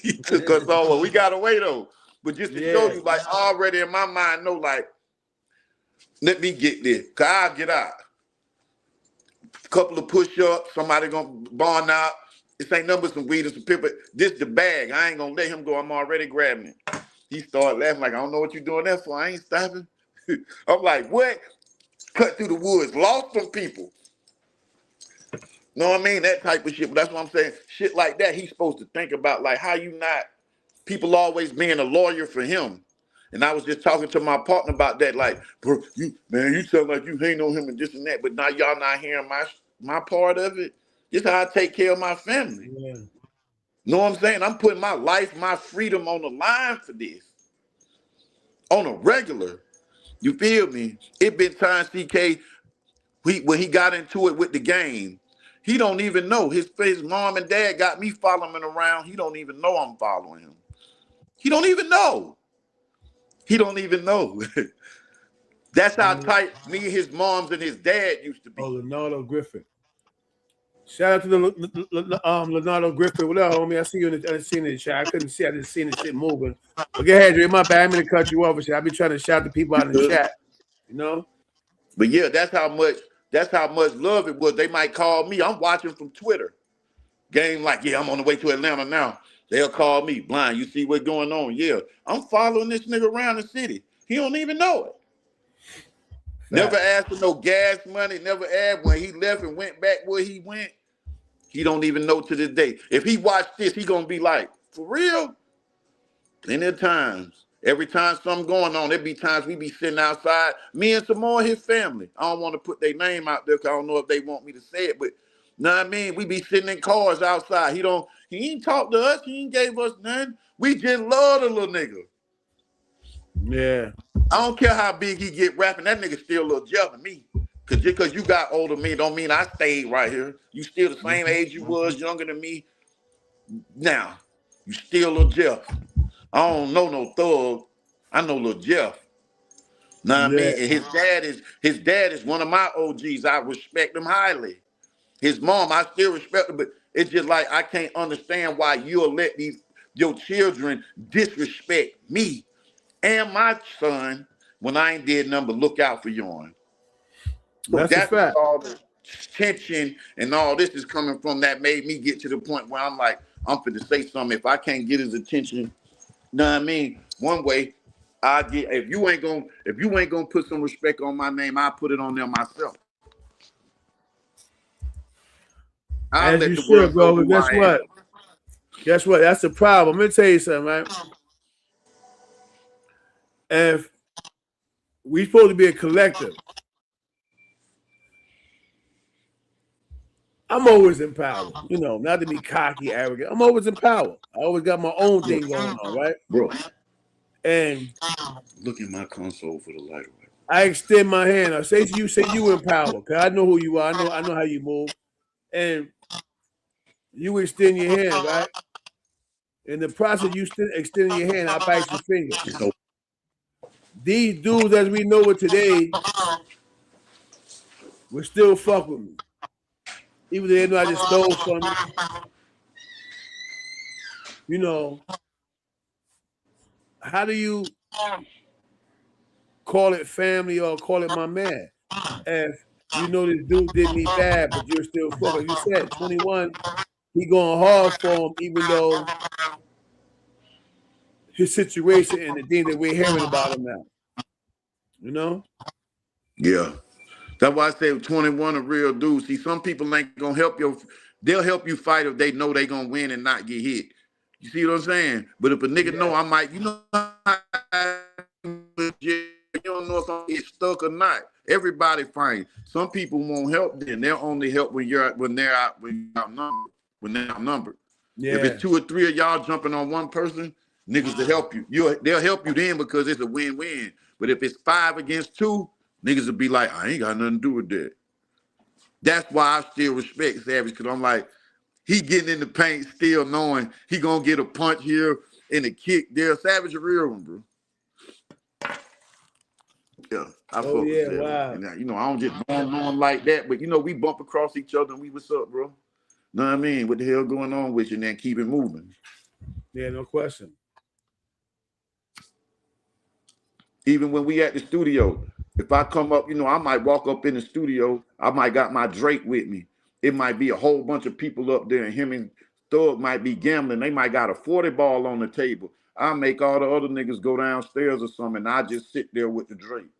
He took us over. We got away though. But just to show you, like, already in my mind, know, like, let me get this. Cause I'll get out. A couple of push-ups, somebody gonna bond out. This ain't nothing but some weed and some pepper. This the bag. I ain't gonna let him go. I'm already grabbing it. He started laughing like, I don't know what you're doing that for. I ain't stopping. I'm like, what? Cut through the woods, lost some people. Know what I mean? That type of shit. But that's what I'm saying. Shit like that, he's supposed to think about, like, how you not, people always being a lawyer for him. And I was just talking to my partner about that, like, bro, you sound like you hate on him and this and that, but now y'all not hearing my part of it. This how I take care of my family. Yeah. Know what I'm saying? I'm putting my life, my freedom on the line for this. On a regular. You feel me? It been times, CK, when he got into it with the game, he don't even know. His mom and dad got me following him around. He don't even know I'm following him. He don't even know. He don't even know. That's how tight me, his moms, and his dad used to be. Oh, Leonardo Griffin. Shout out to the Leonardo Griffin. What up, homie? I see you in the chat. I couldn't see. I just seen the shit moving. But go ahead, Dre. My bad. I'm going to cut you off. I be trying to shout the people out in the chat. But yeah, that's how much love it was. They might call me. I'm watching from Twitter. Game like, yeah, I'm on the way to Atlanta now. They'll call me. Blind, you see what's going on? Yeah. I'm following this nigga around the city. He don't even know it. Never asked for no gas money. Never asked when he left and went back where he went. He don't even know to this day. If he watched this, he gonna be like, for real? Plenty of times. Every time something going on, there be times we be sitting outside, me and some more of his family. I don't want to put their name out there because I don't know if they want me to say it, but know what I mean? We be sitting in cars outside. He ain't talk to us. He ain't gave us nothing. We just love the little nigga. Yeah. I don't care how big he get rapping. That nigga still a little Jeff than me. Cause just because you got older than me don't mean I stayed right here. You still the same age you was, younger than me. Now, you still little Jeff. I don't know no thug. I know little Jeff. Know what I mean? And his dad is one of my OGs. I respect him highly. His mom, I still respect her, but it's just like I can't understand why you'll let your children disrespect me and my son when I ain't did nothing but look out for yours. So That's a fact. All the tension and all this is coming from that made me get to the point where I'm like, I'm finna say something. If I can't get his attention, know what I mean? One way I get if you ain't gonna put some respect on my name, I'll put it on there myself. I'll As let you the should, world bro. know But guess what? That's the problem. Let me tell you something, man. If we supposed to be a collective, I'm always in power. You know, not to be cocky, arrogant. I'm always in power. I always got my own thing going on, right? Bro. And look at my console for the lighter. I extend my hand. I say to you, you in power, because I know who you are. I know how you move. And you extend your hand, right? In the process, you extending your hand, I bite your finger. So, these dudes, as we know it today, will still fuck with me. Even though they know I just stole from me. You know, how do you call it family or call it my man? If you know this dude did me bad, but you're still fucking. You said 21, he going hard for him, even though his situation and the thing that we're hearing about him now. You know? Yeah. That's why I say 21 a real dude. See, some people ain't gonna help you. They'll help you fight if they know they gonna win and not get hit. You see what I'm saying? But if a nigga know I might, you don't know if I'm get stuck or not. Everybody fine. Some people won't help then. They'll only help when you're outnumbered. When they're outnumbered. Yeah. If it's 2 or 3 of y'all jumping on one person, niggas to help you. They'll help you then because it's a win-win. But if it's 5 against 2, niggas will be like, I ain't got nothing to do with that. That's why I still respect Savage, because I'm like, he getting in the paint still knowing he gonna get a punch here and a kick there. Savage a real one, bro. Yeah, I fuck with Savage. Wow. And, I don't just know him like that, but we bump across each other and we what's up, bro? Know what I mean? What the hell going on with you? And then keep it moving. Yeah, no question. Even when we at the studio, if I come up, I might walk up in the studio. I might got my Drake with me. It might be a whole bunch of people up there, and him and Thug might be gambling. They might got a 40 ball on the table. I make all the other niggas go downstairs or something, and I just sit there with the Drake,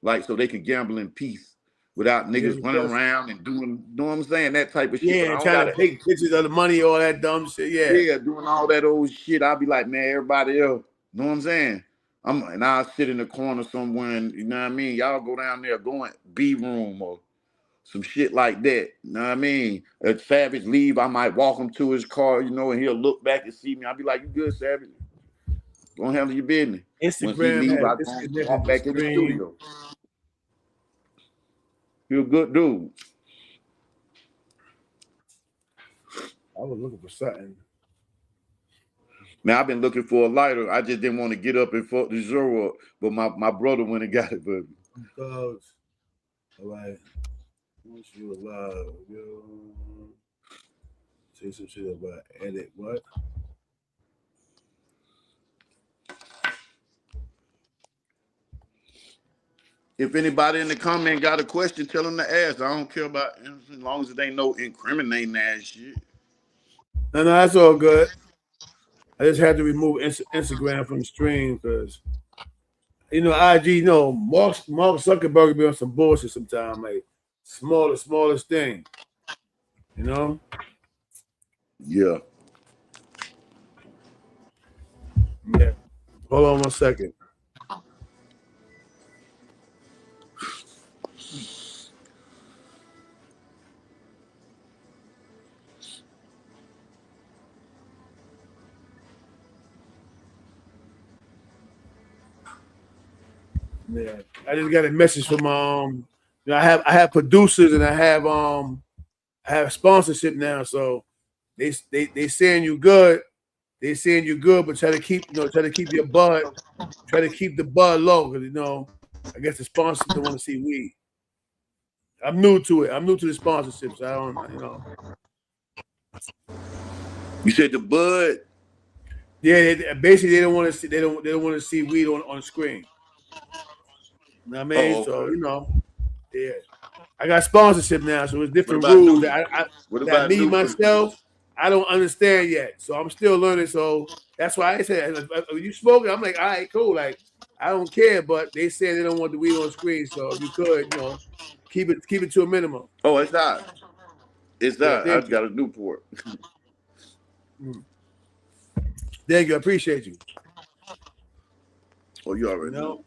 like so they can gamble in peace without niggas running around and doing, you know what I'm saying, that type of shit. Yeah, trying to take pictures of the money, all that dumb shit. Yeah, doing all that old shit. I'll be like, man, everybody else, you know what I'm saying? And I'll sit in the corner somewhere and, you know what I mean? Y'all go down there, go in B room or some shit like that. You know what I mean? If Savage leave, I might walk him to his car, and he'll look back and see me. I'll be like, you good, Savage? Go handle your business. Instagram, once he leave, I go walk back in the studio. You're a good dude. I was looking for something. Man, I've been looking for a lighter. I just didn't want to get up and fuck the Zero up, but my brother went and got it for me. Thugs. All right. Once you alive, yo. Say some shit about edit. What? If anybody in the comment got a question, tell them to ask. I don't care about as long as it ain't no incriminating ass shit. No, that's all good. I just had to remove Instagram from the stream because, IG, Mark Zuckerberg be on some bullshit sometimes, like smallest thing, Yeah. Yeah. Hold on 1 second. Yeah, I just got a message from I have producers and I have sponsorship now, so they saying you good. They saying you good, but try to keep your bud, try to keep the bud low, because I guess the sponsors don't want to see weed. I'm new to it. I'm new to the sponsorships. So I don't. You said the bud. Yeah, basically they don't want to see they don't want to see weed on screen. You know what I mean? Oh, okay. So yeah. I got sponsorship now, so it's different What about rules new- that what that about me new myself I don't understand yet. So I'm still learning. So that's why I said when you smoking, I'm like, all right, cool. Like I don't care, but they say they don't want the weed on screen. So if you could, keep it to a minimum. Oh, it's not. It's Yeah, not. I thank you. got a Newport. Thank you. I appreciate you. Oh, you already know.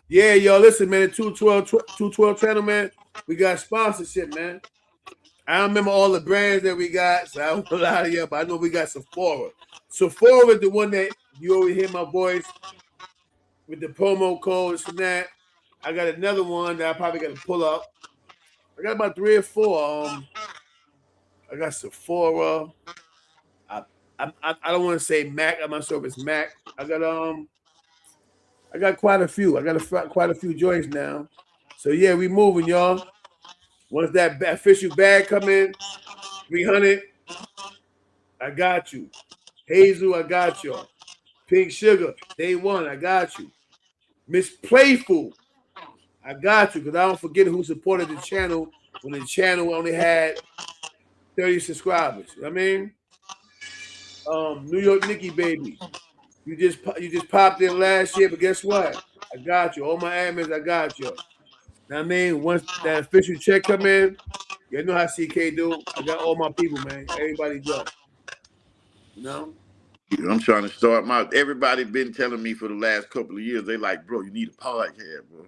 Yeah, yo, listen, man. The 212 channel, man. We got sponsorship, man. I don't remember all the brands that we got, so I don't know a lot of you, but I know we got Sephora. Sephora is the one that you always hear my voice with the promo code and that. I got another one that I probably got to pull up. I got about 3 or 4. I got Sephora. I don't want to say Mac. I'm not sure if it's Mac. I got quite a few. I got quite a few joints now. So yeah, we moving, y'all. Once that official bag come in, 300. I got you. Hazel, I got y'all. Pink Sugar, Day One, I got you. Miss Playful, I got you, because I don't forget who supported the channel when the channel only had 30 subscribers. You know what I mean? New York Nikki Baby. You just popped in last year, but guess what? I got you. All my admins, I got you. Know what I mean? Once that official check come in, you know how CK do. I got all my people, man. Everybody good. You know? I'm trying to start everybody been telling me for the last couple of years, they like, bro, you need a podcast, bro.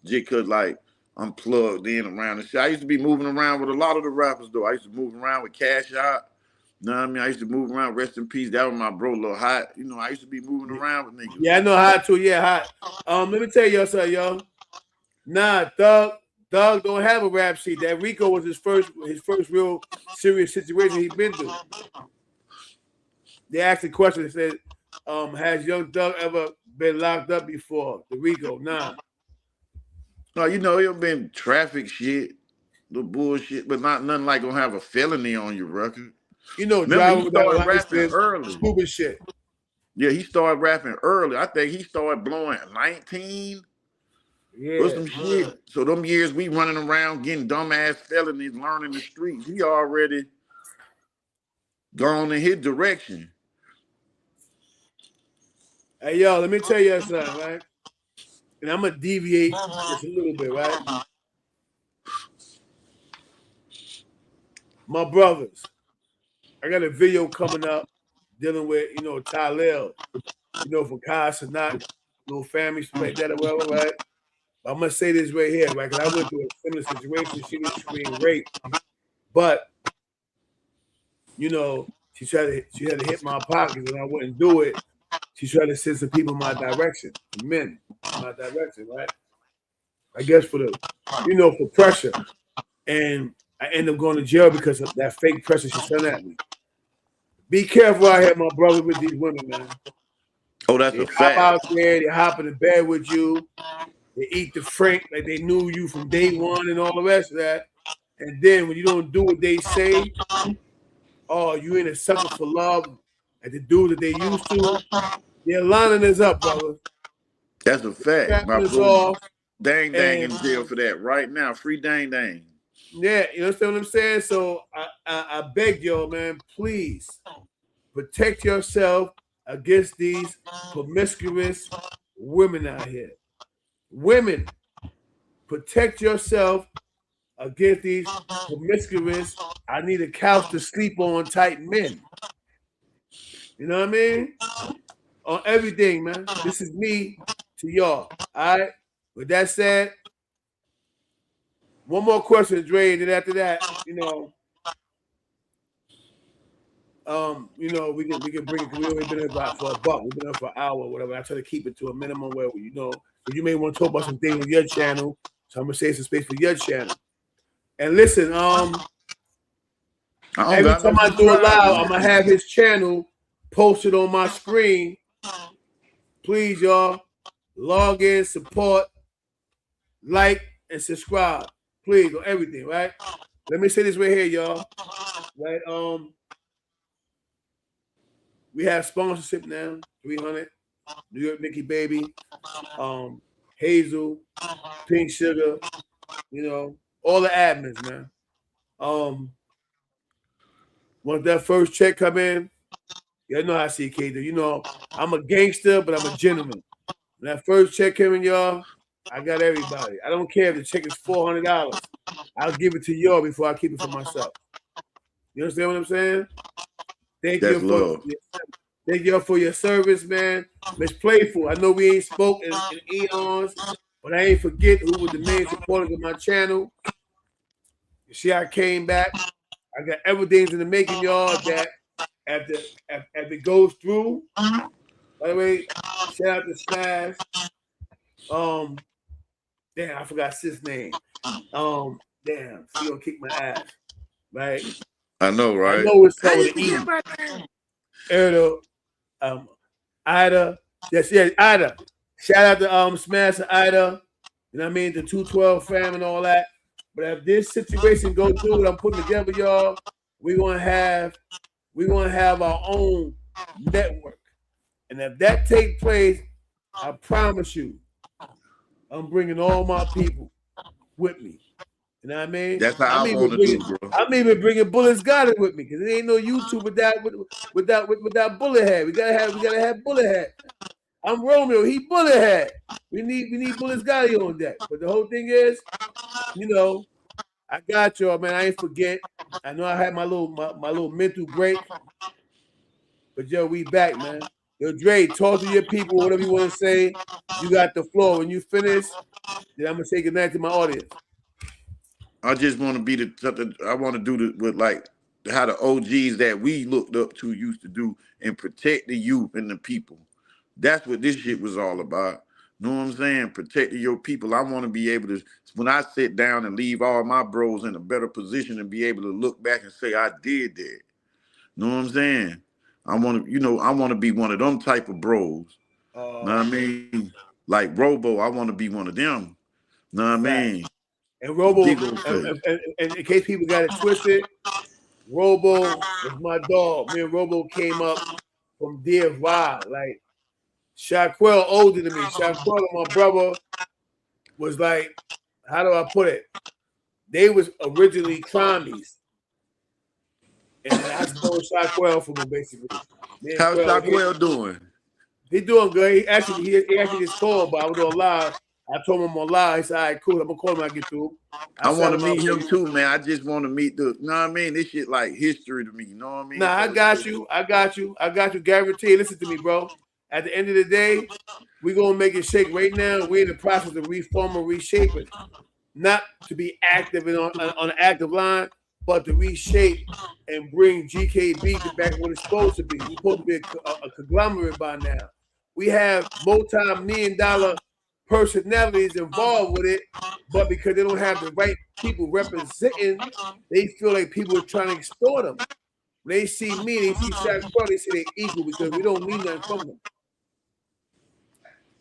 Just cause like I'm plugged in around the shit. I used to be moving around with a lot of the rappers though. I used to move around with Cash Out. You know what I mean? I used to move around, rest in peace. That was my bro, Lil Hot. I used to be moving around with niggas. Yeah, I know Hot too. Yeah, Hot. Let me tell y'all something, y'all. Nah, Thug don't have a rap sheet. That Rico was his first real serious situation he'd been through. They asked the question. They said, has Young Thug ever been locked up before? The Rico, nah. No, it been traffic shit, the bullshit, but not nothing like gonna have a felony on your record. Driving with that rapping early. Stupid shit. Yeah, he started rapping early. I think he started blowing 19. Yeah. Or some shit. So them years we running around getting dumbass felonies, learning the streets, he already gone in his direction. Hey, yo, let me tell you something, right? And I'm going to deviate just a little bit, right? My brothers, I got a video coming up dealing with, Talil, for Kai Sanat, little family, stuff like that or whatever, right? I'm going to say this right here, right? Because I went through a similar situation. She was being raped. But, she had to hit my pockets and I wouldn't do it. She tried to send some people in my direction, men in my direction, right? I guess for for pressure. And I ended up going to jail because of that fake pressure she sent at me. Be careful out here, my brother, with these women, man. Oh, that's a fact. Hop out there, they hop in the bed with you. They eat the frank like they knew you from day one and all the rest of that. And then when you don't do what they say, oh, you ain't a sucker for love and the dude that they used to. They're lining us up, brother. That's a fact. My bro, Dang in jail for that right now. Free Dang. Yeah, you understand what I'm saying? So I beg y'all, man, please protect yourself against these promiscuous women out here. Women, protect yourself against these promiscuous, I need a couch to sleep on type men. You know what I mean? on everything, man. This is me to y'all. All right. With that said, one more question, Dre. And then after that, we can bring it. We only been here for a buck. We've been here for an hour or whatever. I try to keep it to a minimum where but you may want to talk about some things on your channel. So I'm gonna save some space for your channel. And listen, every time I do a live, I'm gonna have his channel posted on my screen. Please, y'all, log in, support, like, and subscribe. Please, on everything, right? Let me say this right here, y'all. Right? We have sponsorship now, 300, New York Nikki Baby, Hazel, Pink Sugar, all the admins, man. Once that first check come in, you know how CK do. I'm a gangster, but I'm a gentleman. When that first check came in, y'all, I got everybody. I don't care if the check is $400. I'll give it to y'all before I keep it for myself. You understand what I'm saying? Thank you for your service, man. Let's Playful. I know we ain't spoke in eons, but I ain't forget who was the main supporters of my channel. You see, I came back. I got everything's in the making, y'all. That as it goes through. By the way, shout out to Smash. Damn, I forgot Sis' name. Damn, she gonna kick my ass, right? I know, right? I know it's something to eat. Ida. Yes, Ida. Shout out to Smash and Ida. You know what I mean? The 212 fam and all that. But if this situation goes through what I'm putting together, y'all, we're gonna have our own network. And if that takes place, I promise you, I'm bringing all my people with me. You know what I mean? That's how I want to do, bro. I'm even bringing Bullet's got it with me because it ain't no YouTube without Bullet Head. We gotta have Bullet Head. I'm Romeo. He Bullet Head. We need Bullet's got it on deck. But the whole thing is, I got y'all, man. I ain't forget. I know I had my little mental break, but yo, we back, man. Yo, Dre, talk to your people, whatever you want to say. You got the floor. When you finish, then I'm gonna say goodnight to my audience. I just want to be I want to do with like how the OGs that we looked up to used to do and protect the youth and the people. That's what this shit was all about. Know what I'm saying? Protecting your people. I want to be able to, when I sit down and leave all my bros in a better position and be able to look back and say, I did that. Know what I'm saying? I want to be one of them type of bros. Know what I mean? Like Robo, I want to be one of them. Know what I mean? And Robo, and in case people got it twisted, Robo was my dog. Me and Robo came up from DFY. Like, Shaquille older than me. Shaquille and my brother was like, how do I put it? They was originally Clomies. And I stole Shaquille from him, basically. How's Shaquille doing? He doing good. He actually just called, but I was on live. I told him on live. He said, all right, cool. I'm going to call him when I get through. I want to meet him too, man. I just want to meet you know what I mean? This shit like history to me. You know what I mean? Nah, I got you. Guarantee. Listen to me, bro. At the end of the day, we're going to make it shake right now. We're in the process of reforming, reshaping. Not to be active and on an active line, but to reshape and bring GKB back what it's supposed to be. We're supposed to be a conglomerate by now. We have multi-million-dollar personalities involved with it, but because they don't have the right people representing, they feel like people are trying to extort them. When they see me, they see Shaquille, they say they're equal because we don't need nothing from them.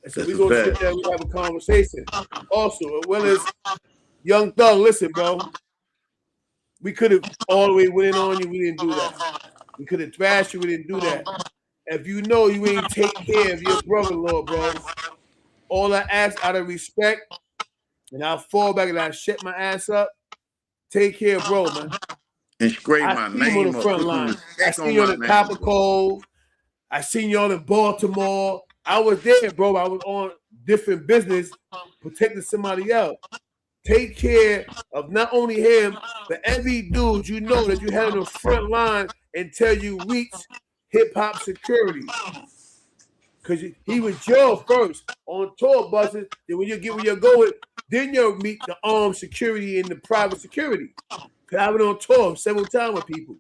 And so we're going to sit there and have a conversation. Also, as well as Young Thug, listen, bro. We could have all the way went in on you. We didn't do that. We could have thrashed you. We didn't do that. If you know you ain't take care of your brother-in-law, bro, all I ask out of respect, and I'll fall back and I'll shut my ass up, take care of bro, man. And scrape my name on the front line. I seen you on the Copper Cove. I seen you all in Baltimore. I was there, bro. I was on different business protecting somebody else. Take care of not only him, but every dude you know that you had on the front line until you reach hip-hop security. because he was your first on tour buses. Then when you get where you're going, then you'll meet the armed security and the private security. Cause I've been on tour several times with people.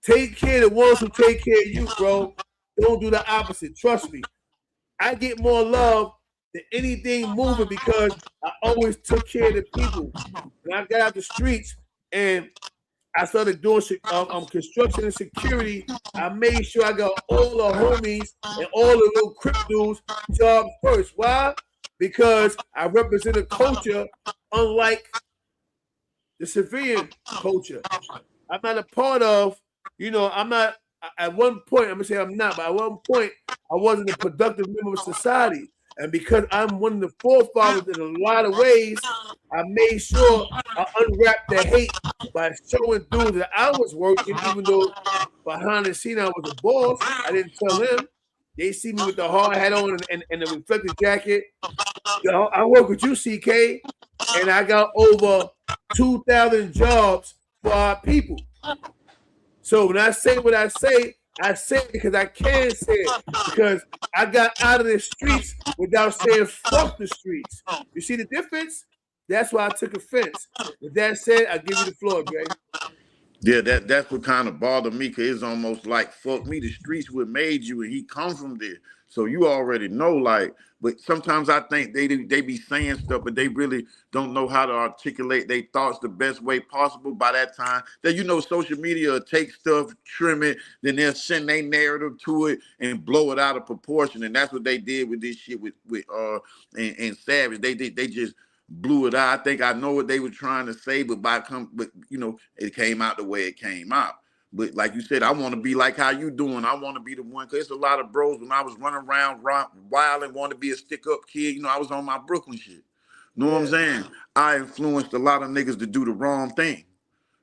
Take care of the ones who take care of you, bro. Don't do the opposite. Trust me. I get more love than anything moving because I always took care of the people. When I got out the streets and I started doing construction and security, I made sure I got all the homies and all the little crip dudes jobs first. Why? Because I represent a culture unlike the civilian culture. I'm not a part of, I'm not, at one point, I'm going to say I'm not, but at one point, I wasn't a productive member of society. And because I'm one of the forefathers in a lot of ways, I made sure I unwrapped the hate by showing dudes that I was working, even though behind the scene I was a boss. I didn't tell them. They see me with the hard hat on and the reflective jacket. I work with you, CK, and I got over 2,000 jobs for our people. So when I say what I say it because I can say it, because I got out of the streets without saying fuck the streets. You see the difference? That's why I took offense. With that said, I give you the floor, Dre. Yeah, that's what kind of bothered me, because it's almost like, fuck me, the streets what made you, and he come from there. So you already know, like, but sometimes I think they be saying stuff, but they really don't know how to articulate their thoughts the best way possible. By that time, that social media will take stuff, trim it, then they'll send their narrative to it and blow it out of proportion. And that's what they did with this shit with Savage. They just blew it out. I think I know what they were trying to say, but it came out the way it came out. But like you said, I want to be like how you doing. I want to be the one, because there's a lot of bros when I was running around wild and wanted to be a stick-up kid. I was on my Brooklyn shit. Know what I'm saying? I influenced a lot of niggas to do the wrong thing.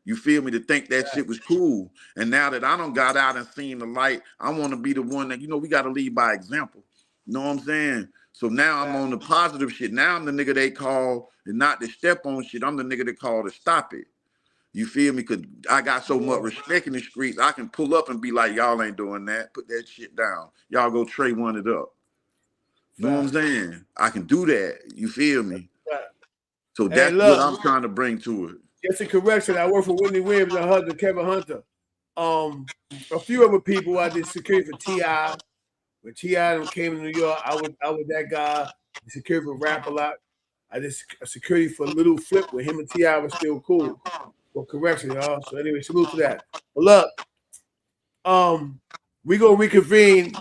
You feel me? To think that shit was cool. And now that I done got out and seen the light, I want to be the one that, we got to lead by example. You know what I'm saying? So now I'm on the positive shit. Now I'm the nigga they call, and not the step on shit, I'm the nigga they call to stop it. You feel me? Because I got so much respect in the streets, I can pull up and be like, y'all ain't doing that. Put that shit down. Y'all go Trey one it up. You know what I'm saying? I can do that. You feel me? So that's what I'm trying to bring to it. Just a correction. I work for Whitney Williams and husband Kevin Hunter. A few other people I did security for T.I. When T.I. came to New York, I was that guy. Security for Rap a lot. I did security for Little Flip when him and T.I. was still cool. Well, correction, y'all. So anyway, salute to that. But look, we gonna reconvene.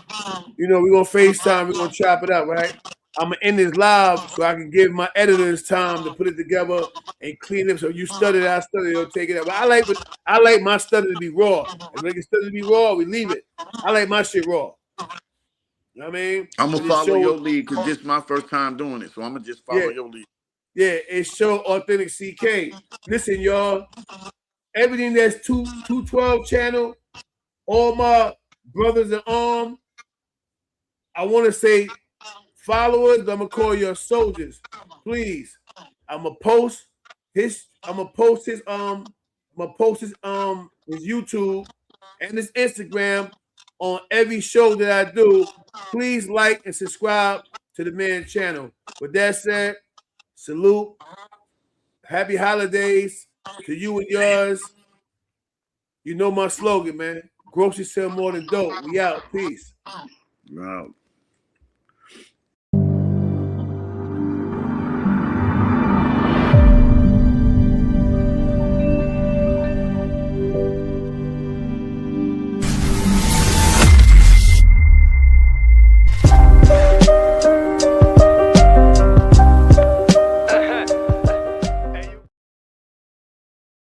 We're gonna FaceTime. We're gonna chop it up, right? I'm gonna end this live so I can give my editors time to put it together and clean it. So you study it, I study it, they'll take it up. But I like my study to be raw. If we can study to be raw, we leave it. I like my shit raw. You know what I mean? I'm gonna follow your lead, because this is my first time doing it. So I'm gonna just follow your lead. Yeah, it show authentic CK. Listen, y'all, everything that's 212 channel, all my brothers in arms, I want to say followers, but I'm gonna call you soldiers. Please, I'm gonna post his YouTube and his Instagram on every show that I do. Please like and subscribe to the man channel. With that said, salute. Happy holidays to you and yours. You know my slogan, man. Groceries sell more than dope. We out. Peace. Wow.